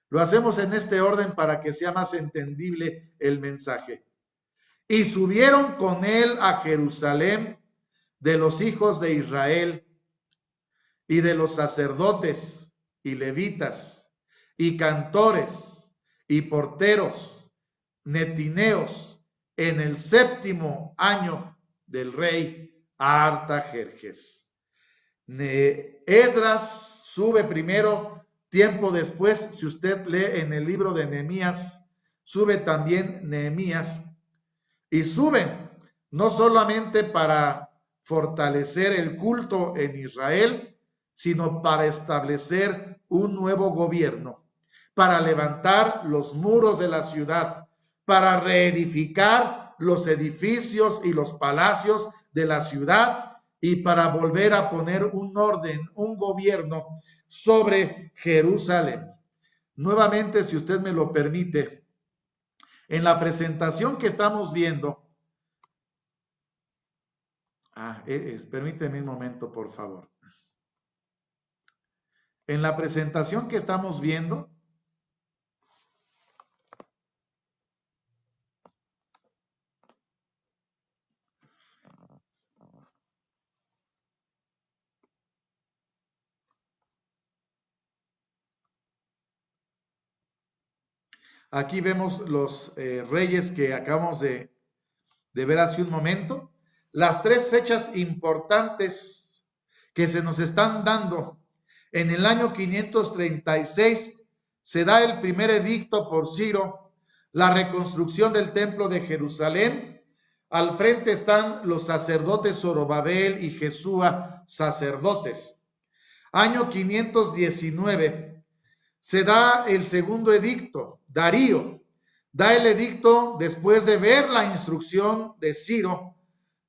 Lo hacemos en este orden para que sea más entendible el mensaje. Y subieron con él a Jerusalén de los hijos de Israel y de los sacerdotes y levitas y cantores y porteros, netineos, en el 7º año del rey Artajerjes. Esdras sube primero, tiempo después, si usted lee en el libro de Nehemías, sube también Nehemías, y suben no solamente para fortalecer el culto en Israel, sino para establecer un nuevo gobierno, para levantar los muros de la ciudad, para reedificar los edificios y los palacios de la ciudad y para volver a poner un orden, un gobierno sobre Jerusalén. Nuevamente, si usted me lo permite, en la presentación que estamos viendo, permíteme un momento, por favor. En la presentación que estamos viendo, aquí vemos los reyes que acabamos de ver hace un momento. Las 3 fechas importantes que se nos están dando. En el año 536 se da el primer edicto por Ciro, la reconstrucción del templo de Jerusalén. Al frente están los sacerdotes Zorobabel y Jesúa, sacerdotes. Año 519 se da el segundo edicto. Darío da el edicto después de ver la instrucción de Ciro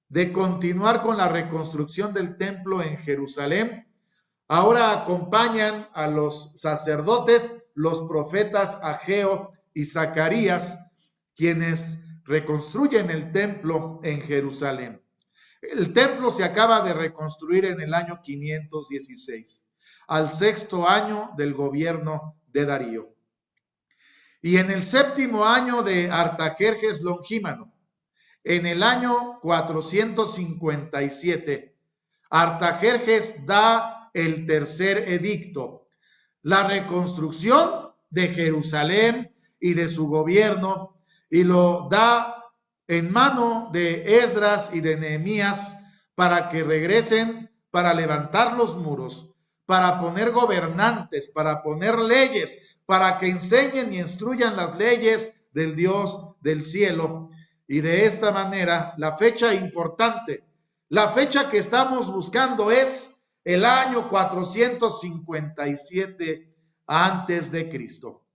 de continuar con la reconstrucción del templo en Jerusalén. Ahora acompañan a los sacerdotes, los profetas Ageo y Zacarías, quienes reconstruyen el templo en Jerusalén. El templo se acaba de reconstruir en el año 516, al 6º año del gobierno de Darío. Y en el 7º año de Artajerjes Longímano, en el año 457, Artajerjes da el tercer edicto, la reconstrucción de Jerusalén y de su gobierno, y lo da en mano de Esdras y de Nehemías para que regresen, para levantar los muros, para poner gobernantes, para poner leyes, para que enseñen y instruyan las leyes del Dios del cielo. Y de esta manera, la fecha importante, la fecha que estamos buscando es el año 457 antes de Cristo.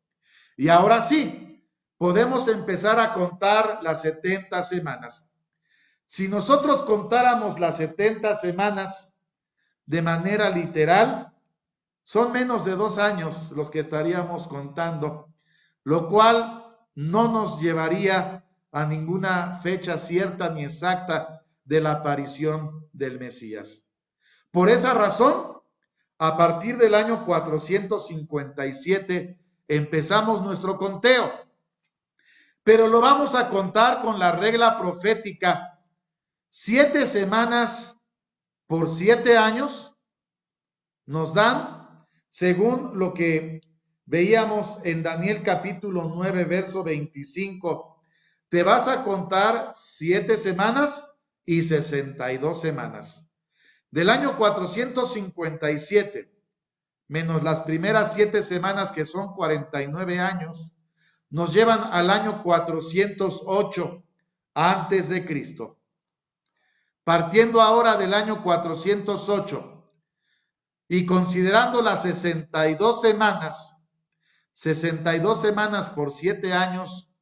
Y ahora sí, podemos empezar a contar las 70 semanas. Si nosotros contáramos las 70 semanas de manera literal, son menos de 2 años los que estaríamos contando, lo cual no nos llevaría a ninguna fecha cierta ni exacta de la aparición del Mesías. Por esa razón, a partir del año 457 empezamos nuestro conteo, pero lo vamos a contar con la regla profética: 7 semanas por 7 años nos dan, según lo que veíamos en Daniel capítulo 9, verso 25, te vas a contar 7 semanas y 62 semanas. Del año 457, menos las primeras 7 semanas, que son 49 años, nos llevan al año 408 antes de Cristo. Partiendo ahora del año 408 y considerando las 62 semanas por 7 años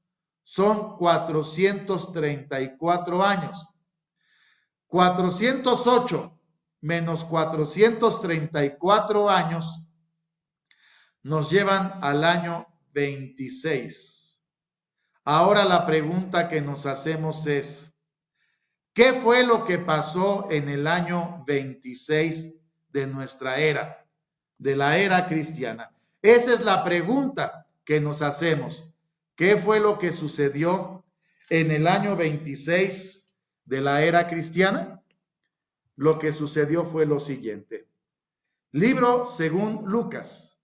son 434 años. 408 menos 434 años nos llevan al año 26. Ahora la pregunta que nos hacemos es: ¿qué fue lo que pasó en el año 26 de nuestra era, de la era cristiana? Esa es la pregunta que nos hacemos. ¿Qué fue lo que sucedió en el año 26 de la era cristiana? Lo que sucedió fue lo siguiente. Libro según Lucas,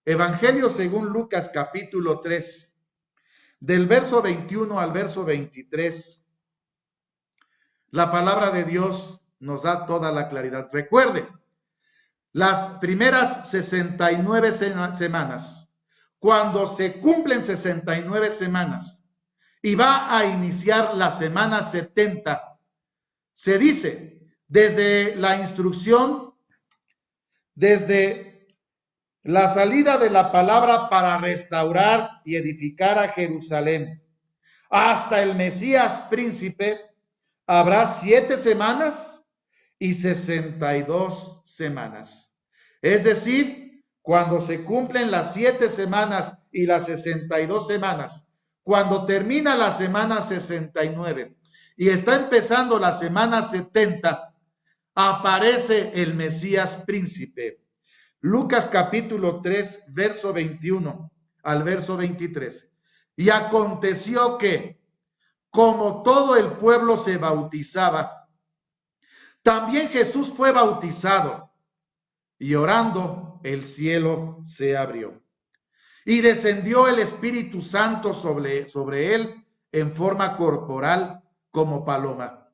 Evangelio según Lucas capítulo 3, del verso 21 al verso 23, la palabra de Dios nos da toda la claridad. Recuerde, las primeras 69 semanas, cuando se cumplen 69 semanas y va a iniciar la semana 70, se dice, desde la instrucción, desde la salida de la palabra para restaurar y edificar a Jerusalén, hasta el Mesías príncipe, habrá 7 semanas y 62 semanas. Es decir, cuando se cumplen las 7 semanas y las 62 semanas, cuando termina la semana 69 y está empezando la semana 70, aparece el Mesías príncipe. Lucas capítulo 3, verso 21 al verso 23. Y aconteció que, como todo el pueblo se bautizaba, también Jesús fue bautizado, y orando el cielo se abrió. Y descendió el Espíritu Santo sobre él en forma corporal como paloma.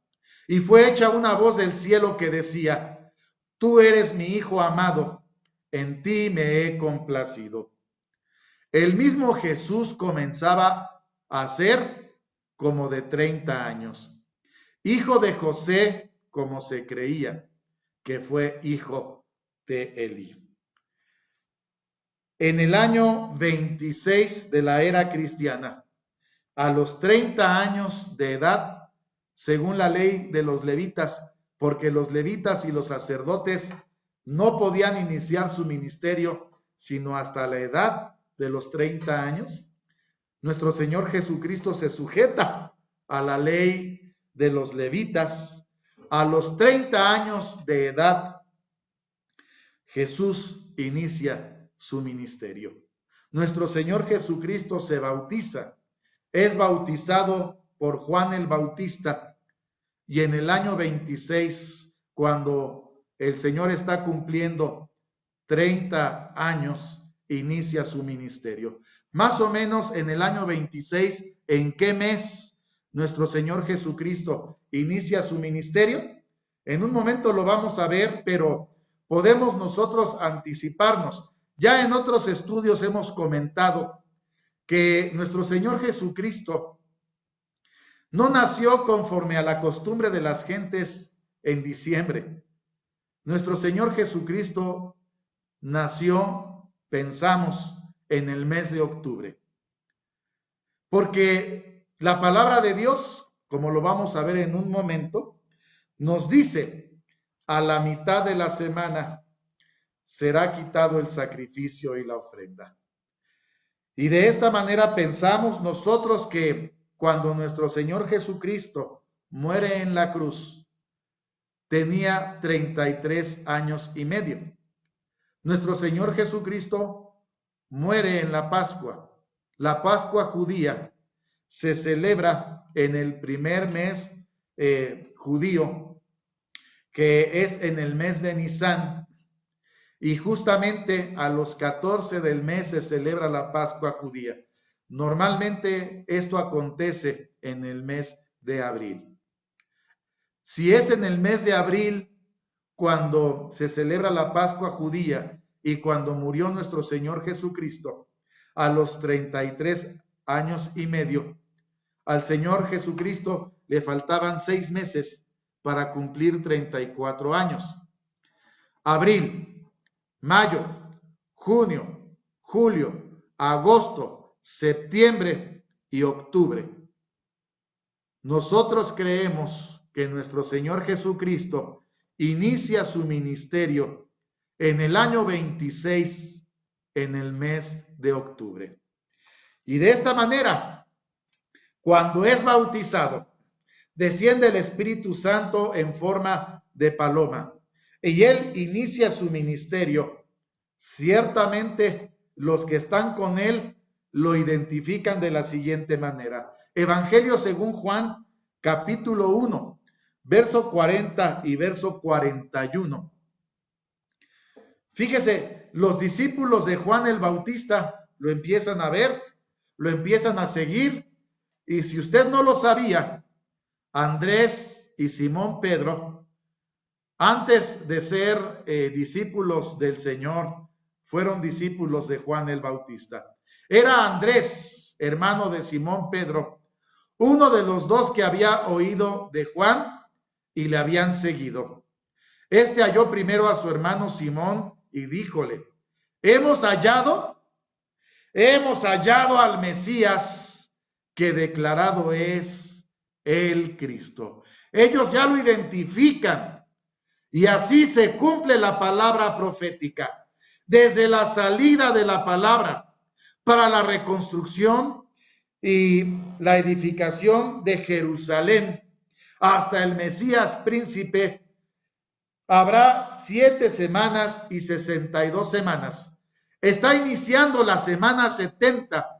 Y fue hecha una voz del cielo que decía: Tú eres mi Hijo amado, en ti me he complacido. El mismo Jesús comenzaba a ser como de 30 años, hijo de José, como se creía, que fue hijo de Elí. En el año 26 de la era cristiana, a los 30 años de edad, según la ley de los levitas, porque los levitas y los sacerdotes no podían iniciar su ministerio sino hasta la edad de los 30 años, nuestro Señor Jesucristo se sujeta a la ley de los levitas. A los 30 años de edad, Jesús inicia su ministerio. Nuestro Señor Jesucristo se bautiza, es bautizado por Juan el Bautista, y en el año 26, cuando el Señor está cumpliendo 30 años inicia su ministerio. Más o menos en el año 26, ¿en qué mes nuestro Señor Jesucristo inicia su ministerio? En un momento lo vamos a ver, pero podemos nosotros anticiparnos. Ya en otros estudios hemos comentado que nuestro Señor Jesucristo no nació conforme a la costumbre de las gentes en diciembre. Nuestro Señor Jesucristo nació, pensamos, en el mes de octubre. Porque la palabra de Dios, como lo vamos a ver en un momento, nos dice, a la mitad de la semana será quitado el sacrificio y la ofrenda. Y de esta manera pensamos nosotros que cuando nuestro Señor Jesucristo muere en la cruz, tenía 33 años y medio. Nuestro Señor Jesucristo muere en la Pascua. La Pascua judía se celebra en el primer mes judío, que es en el mes de Nisán. Y justamente a los 14 del mes se celebra la Pascua judía. Normalmente esto acontece en el mes de abril. Si es en el mes de abril cuando se celebra la Pascua judía y cuando murió nuestro Señor Jesucristo, a los 33 años y medio, al Señor Jesucristo le faltaban 6 meses para cumplir 34 años. Abril, mayo, junio, julio, agosto, septiembre y octubre. Nosotros creemos que nuestro Señor Jesucristo inicia su ministerio en el año 26, en el mes de octubre. Y de esta manera, cuando es bautizado, desciende el Espíritu Santo en forma de paloma y él inicia su ministerio. Ciertamente los que están con él lo identifican de la siguiente manera. Evangelio según Juan, capítulo 1, verso 40 y verso 41. Fíjese, los discípulos de Juan el Bautista lo empiezan a ver, lo empiezan a seguir, y si usted no lo sabía, Andrés y Simón Pedro, antes de ser discípulos del Señor, fueron discípulos de Juan el Bautista. Era Andrés, hermano de Simón Pedro, uno de los dos que había oído de Juan y le habían seguido. Este halló primero a su hermano Simón y díjole, hemos hallado al Mesías, que declarado es el Cristo. Ellos ya lo identifican y así se cumple la palabra profética. Desde la salida de la palabra para la reconstrucción y la edificación de Jerusalén hasta el Mesías príncipe, habrá 7 semanas y 62 semanas. Está iniciando la semana 70,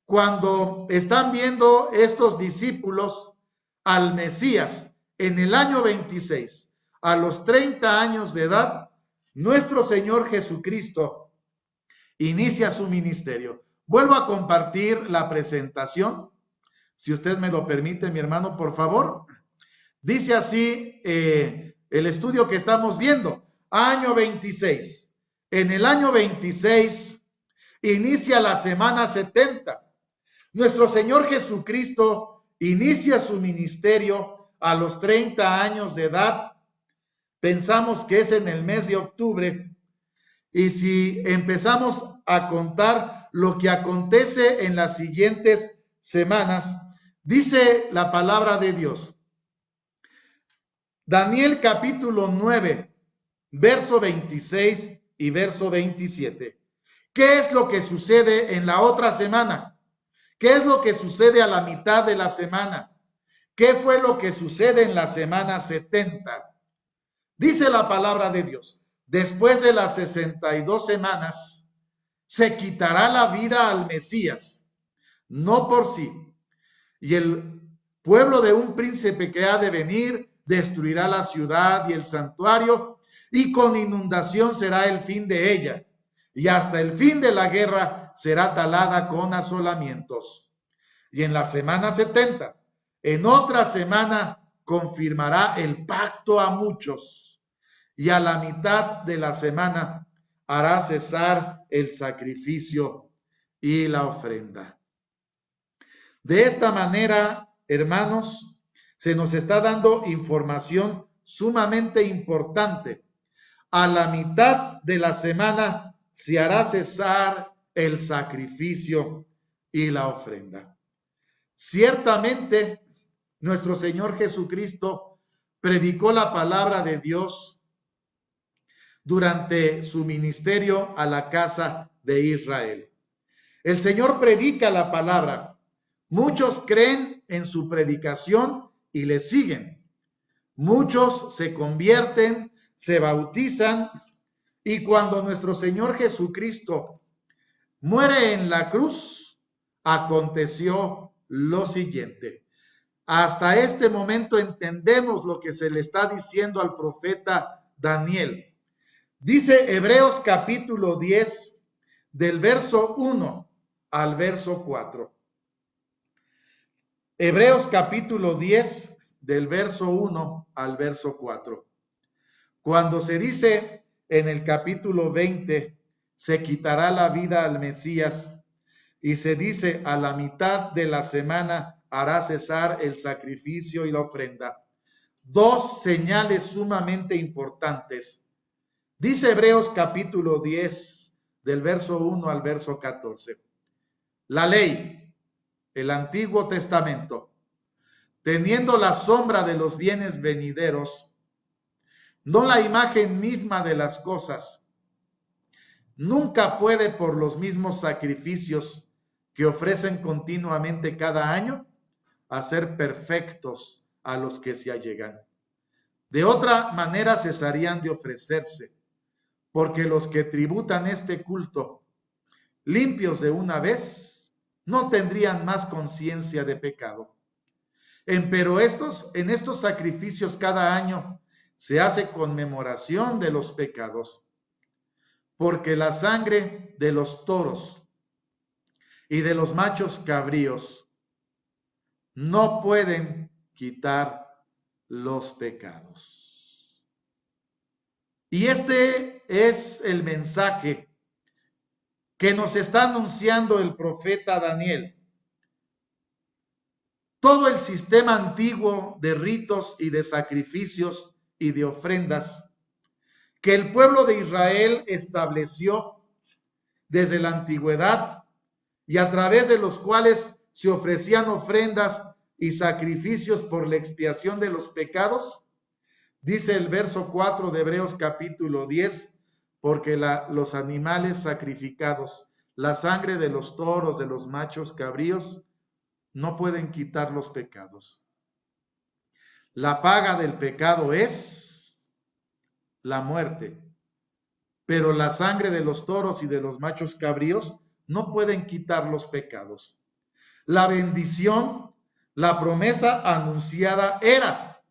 cuando están viendo estos discípulos al Mesías en el año 26, a los 30 años de edad, nuestro Señor Jesucristo inicia su ministerio. Vuelvo a compartir la presentación, si usted me lo permite, mi hermano, por favor. Dice así el estudio que estamos viendo, año 26. En el año 26 inicia la semana 70. Nuestro Señor Jesucristo inicia su ministerio a los 30 años de edad. Pensamos que es en el mes de octubre. Y si empezamos a contar lo que acontece en las siguientes semanas, dice la palabra de Dios. Daniel capítulo 9, verso 26 y verso 27. ¿Qué es lo que sucede en la otra semana? ¿Qué es lo que sucede a la mitad de la semana? ¿Qué fue lo que sucede en la semana 70? Dice la palabra de Dios, después de las 62 semanas, se quitará la vida al Mesías, no por sí. Y el pueblo de un príncipe que ha de venir destruirá la ciudad y el santuario, y con inundación será el fin de ella. y hasta el fin de la guerra será talada con asolamientos. Y en la semana 70, en otra semana, confirmará el pacto a muchos, y a la mitad de la semana hará cesar el sacrificio y la ofrenda. De esta manera, hermanos, se nos está dando información sumamente importante. A la mitad de la semana se hará cesar el sacrificio y la ofrenda. Ciertamente, nuestro Señor Jesucristo predicó la palabra de Dios durante su ministerio a la casa de Israel. El Señor predica la palabra. Muchos creen en su predicación y le siguen. Muchos se convierten, se bautizan, y cuando nuestro Señor Jesucristo muere en la cruz, aconteció lo siguiente. Hasta este momento entendemos lo que se le está diciendo al profeta Daniel. Dice Hebreos capítulo 10, del verso 1 al verso 4. Hebreos capítulo 10, del verso 1 al verso 4. Cuando se dice en el capítulo 20, se quitará la vida al Mesías, y se dice a la mitad de la semana hará cesar el sacrificio y la ofrenda. Dos señales sumamente importantes. Dice Hebreos capítulo 10, del verso 1 al verso 14. La ley, el Antiguo Testamento, teniendo la sombra de los bienes venideros, no la imagen misma de las cosas, nunca puede por los mismos sacrificios que ofrecen continuamente cada año hacer perfectos a los que se allegan. De otra manera cesarían de ofrecerse, porque los que tributan este culto, limpios de una vez, no tendrían más conciencia de pecado. Pero en estos sacrificios cada año se hace conmemoración de los pecados, porque la sangre de los toros y de los machos cabríos no pueden quitar los pecados. Y este es el mensaje que nos está anunciando el profeta Daniel. Todo el sistema antiguo de ritos y de sacrificios y de ofrendas que el pueblo de Israel estableció desde la antigüedad y a través de los cuales se ofrecían ofrendas y sacrificios por la expiación de los pecados, dice el verso 4 de Hebreos capítulo 10, porque los animales sacrificados, la sangre de los toros, de los machos cabríos, no pueden quitar los pecados. La paga del pecado es la muerte, pero la sangre de los toros y de los machos cabríos no pueden quitar los pecados. La bendición, la promesa anunciada era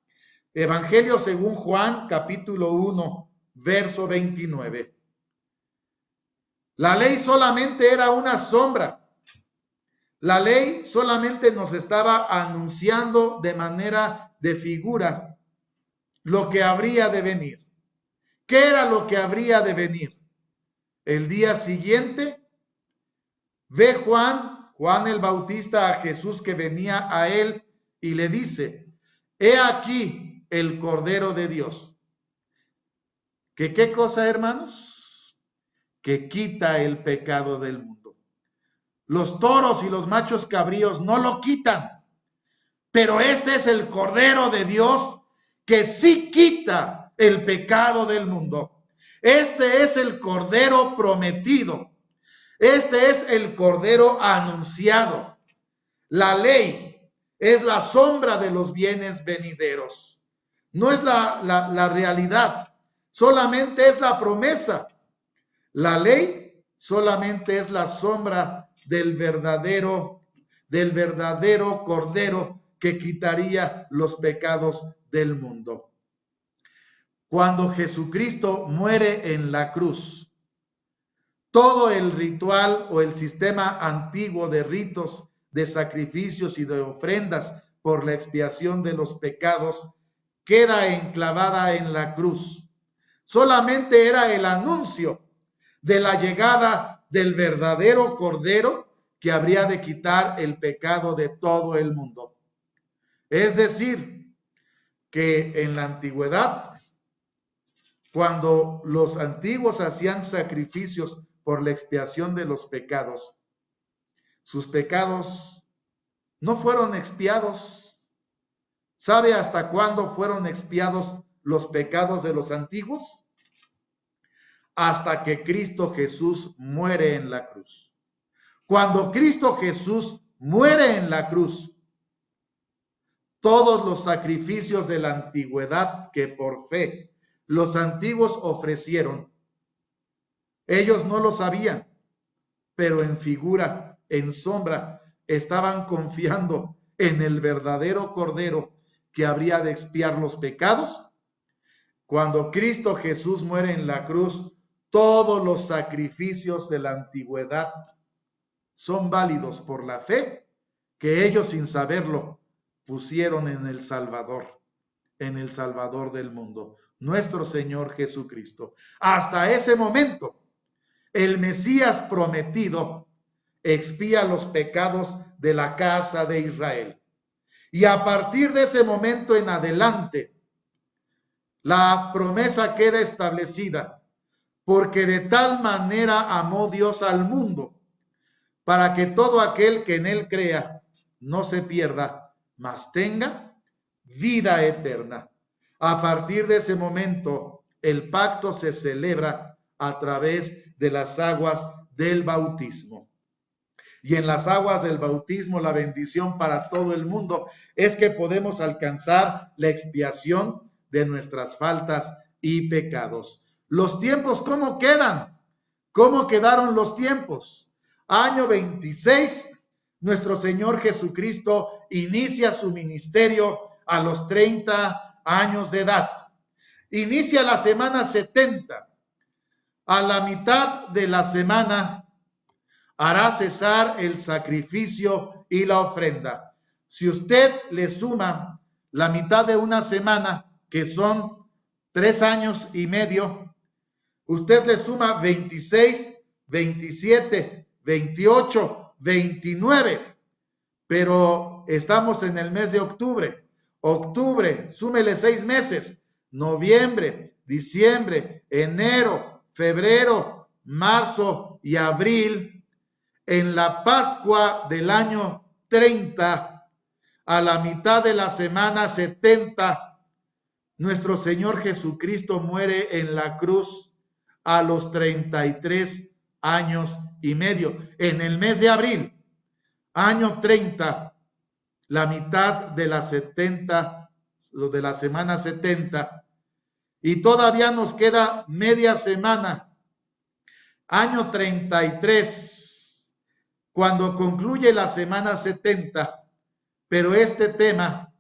Evangelio según Juan, capítulo 1, verso 29. La ley solamente era una sombra. La ley solamente nos estaba anunciando de manera de figura lo que habría de venir. ¿Qué era lo que habría de venir? El día siguiente, ve Juan el Bautista a Jesús que venía a él y le dice, he aquí el Cordero de Dios. ¿Que qué cosa, hermanos? Que quita el pecado del mundo. Los toros y los machos cabríos no lo quitan, pero este es el Cordero de Dios que sí quita el pecado del mundo. Este es el Cordero prometido. Este es el Cordero anunciado. La ley es la sombra de los bienes venideros. No es la realidad, solamente es la promesa. La ley solamente es la sombra del verdadero Cordero que quitaría los pecados del mundo. Cuando Jesucristo muere en la cruz, todo el ritual o el sistema antiguo de ritos, de sacrificios y de ofrendas por la expiación de los pecados queda enclavada en la cruz. Solamente era el anuncio de la llegada del verdadero Cordero que habría de quitar el pecado de todo el mundo. Es decir, que en la antigüedad, cuando los antiguos hacían sacrificios por la expiación de los pecados, sus pecados no fueron expiados. ¿Sabe hasta cuándo fueron expiados los pecados de los antiguos? Hasta que Cristo Jesús muere en la cruz. Cuando Cristo Jesús muere en la cruz, todos los sacrificios de la antigüedad que por fe los antiguos ofrecieron, ellos no lo sabían, pero en figura, en sombra, estaban confiando en el verdadero Cordero que habría de expiar los pecados. Cuando Cristo Jesús muere en la cruz, todos los sacrificios de la antigüedad son válidos por la fe que ellos, sin saberlo, pusieron en el Salvador del mundo, nuestro Señor Jesucristo. Hasta ese momento, el Mesías prometido expía los pecados de la casa de Israel. Y a partir de ese momento en adelante, la promesa queda establecida, porque de tal manera amó Dios al mundo, para que todo aquel que en él crea no se pierda, mas tenga vida eterna. A partir de ese momento, el pacto se celebra a través de las aguas del bautismo. Y en las aguas del bautismo, la bendición para todo el mundo es que podemos alcanzar la expiación de nuestras faltas y pecados. Los tiempos, ¿cómo quedan? ¿Cómo quedaron los tiempos? Año 26, nuestro Señor Jesucristo inicia su ministerio a los 30 años de edad. Inicia la semana 70. A la mitad de la semana hará cesar el sacrificio y la ofrenda. Si usted le suma la mitad de una semana, que son 3 años y medio, usted le suma 26, 27, 28, 29, pero estamos en el mes de octubre. Octubre, súmele 6 meses, noviembre, diciembre, enero, febrero, marzo y abril. En la Pascua del año 30, a la mitad de la semana 70, nuestro Señor Jesucristo muere en la cruz a los 33 años y medio. En el mes de abril, año 30, la mitad de la 70, de la semana 70, y todavía nos queda media semana, año 33, cuando concluye la semana 70, pero este tema,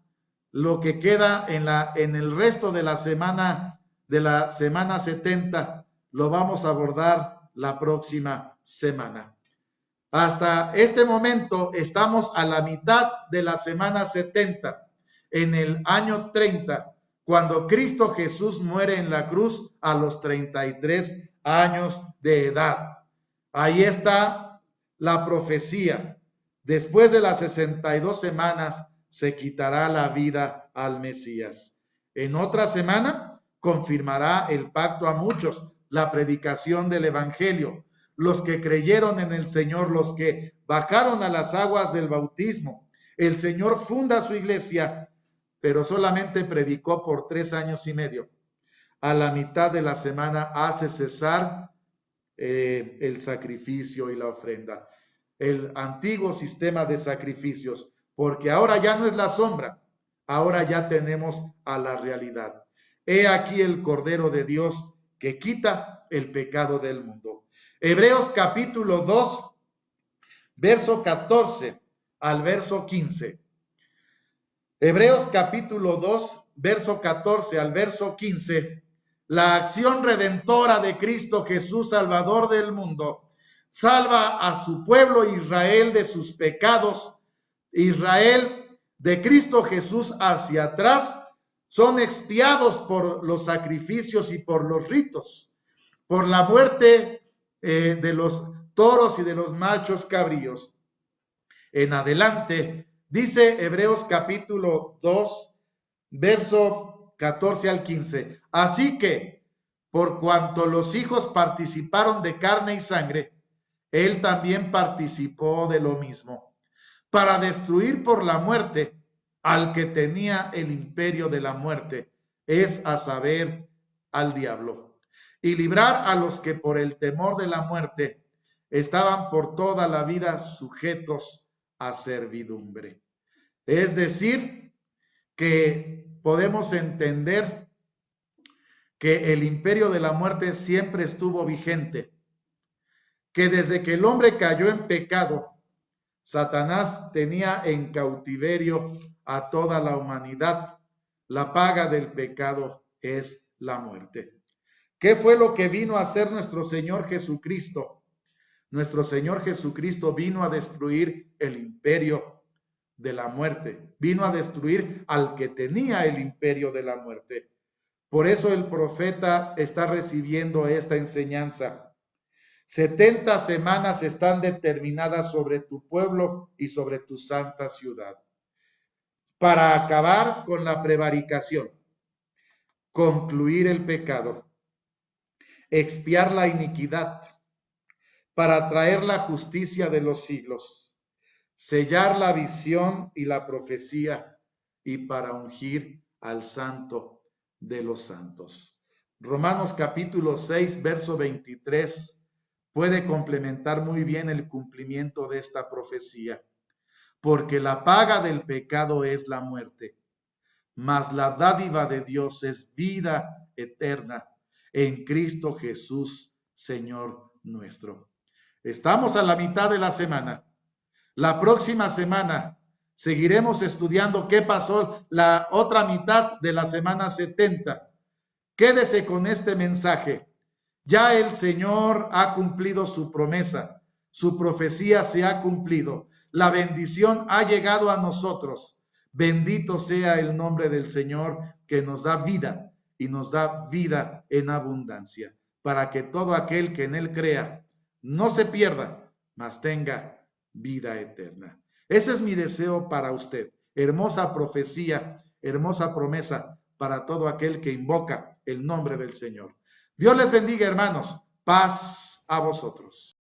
lo que queda en el resto de la semana 70, lo vamos a abordar la próxima semana. Hasta este momento estamos a la mitad de la semana 70, en el año 30, cuando Cristo Jesús muere en la cruz a los 33 años de edad. Ahí está la profecía. Después de las 62 semanas se quitará la vida al Mesías. En otra semana confirmará el pacto a muchos, la predicación del Evangelio, los que creyeron en el Señor, los que bajaron a las aguas del bautismo. El Señor funda su iglesia, pero solamente predicó por 3 años y medio. A la mitad de la semana hace cesar el sacrificio y la ofrenda, el antiguo sistema de sacrificios, porque ahora ya no es la sombra, ahora ya tenemos a la realidad. He aquí el Cordero de Dios que quita el pecado del mundo. Hebreos capítulo 2, verso 14 al verso 15. Hebreos capítulo 2, verso 14 al verso 15. la acción redentora de Cristo Jesús, Salvador del mundo, salva a su pueblo Israel de sus pecados. Israel de Cristo Jesús hacia atrás son expiados por los sacrificios y por los ritos, por la muerte de los toros y de los machos cabríos. En adelante, dice Hebreos capítulo 2, verso 14 al 15. Así que, por cuanto los hijos participaron de carne y sangre, él también participó de lo mismo, para destruir por la muerte al que tenía el imperio de la muerte, es a saber, al diablo, y librar a los que por el temor de la muerte estaban por toda la vida sujetos a servidumbre. Es decir, que podemos entender que el imperio de la muerte siempre estuvo vigente, que desde que el hombre cayó en pecado, Satanás tenía en cautiverio a toda la humanidad. La paga del pecado es la muerte. ¿Qué fue lo que vino a hacer nuestro Señor Jesucristo? Nuestro Señor Jesucristo vino a destruir el imperio de la muerte. Vino a destruir al que tenía el imperio de la muerte. Por eso el profeta está recibiendo esta enseñanza. 70 semanas están determinadas sobre tu pueblo y sobre tu santa ciudad, para acabar con la prevaricación, concluir el pecado, expiar la iniquidad, para traer la justicia de los siglos, sellar la visión y la profecía, y para ungir al santo de los santos. Romanos capítulo 6, verso 23, puede complementar muy bien el cumplimiento de esta profecía. Porque la paga del pecado es la muerte, mas la dádiva de Dios es vida eterna en Cristo Jesús, Señor nuestro. Estamos a la mitad de la semana. La próxima semana seguiremos estudiando qué pasó la otra mitad de la semana 70. Quédese con este mensaje. Ya el Señor ha cumplido su promesa, su profecía se ha cumplido, la bendición ha llegado a nosotros. Bendito sea el nombre del Señor que nos da vida y nos da vida en abundancia, para que todo aquel que en Él crea no se pierda, mas tenga vida eterna. Ese es mi deseo para usted. Hermosa profecía, hermosa promesa para todo aquel que invoca el nombre del Señor. Dios les bendiga, hermanos. Paz a vosotros.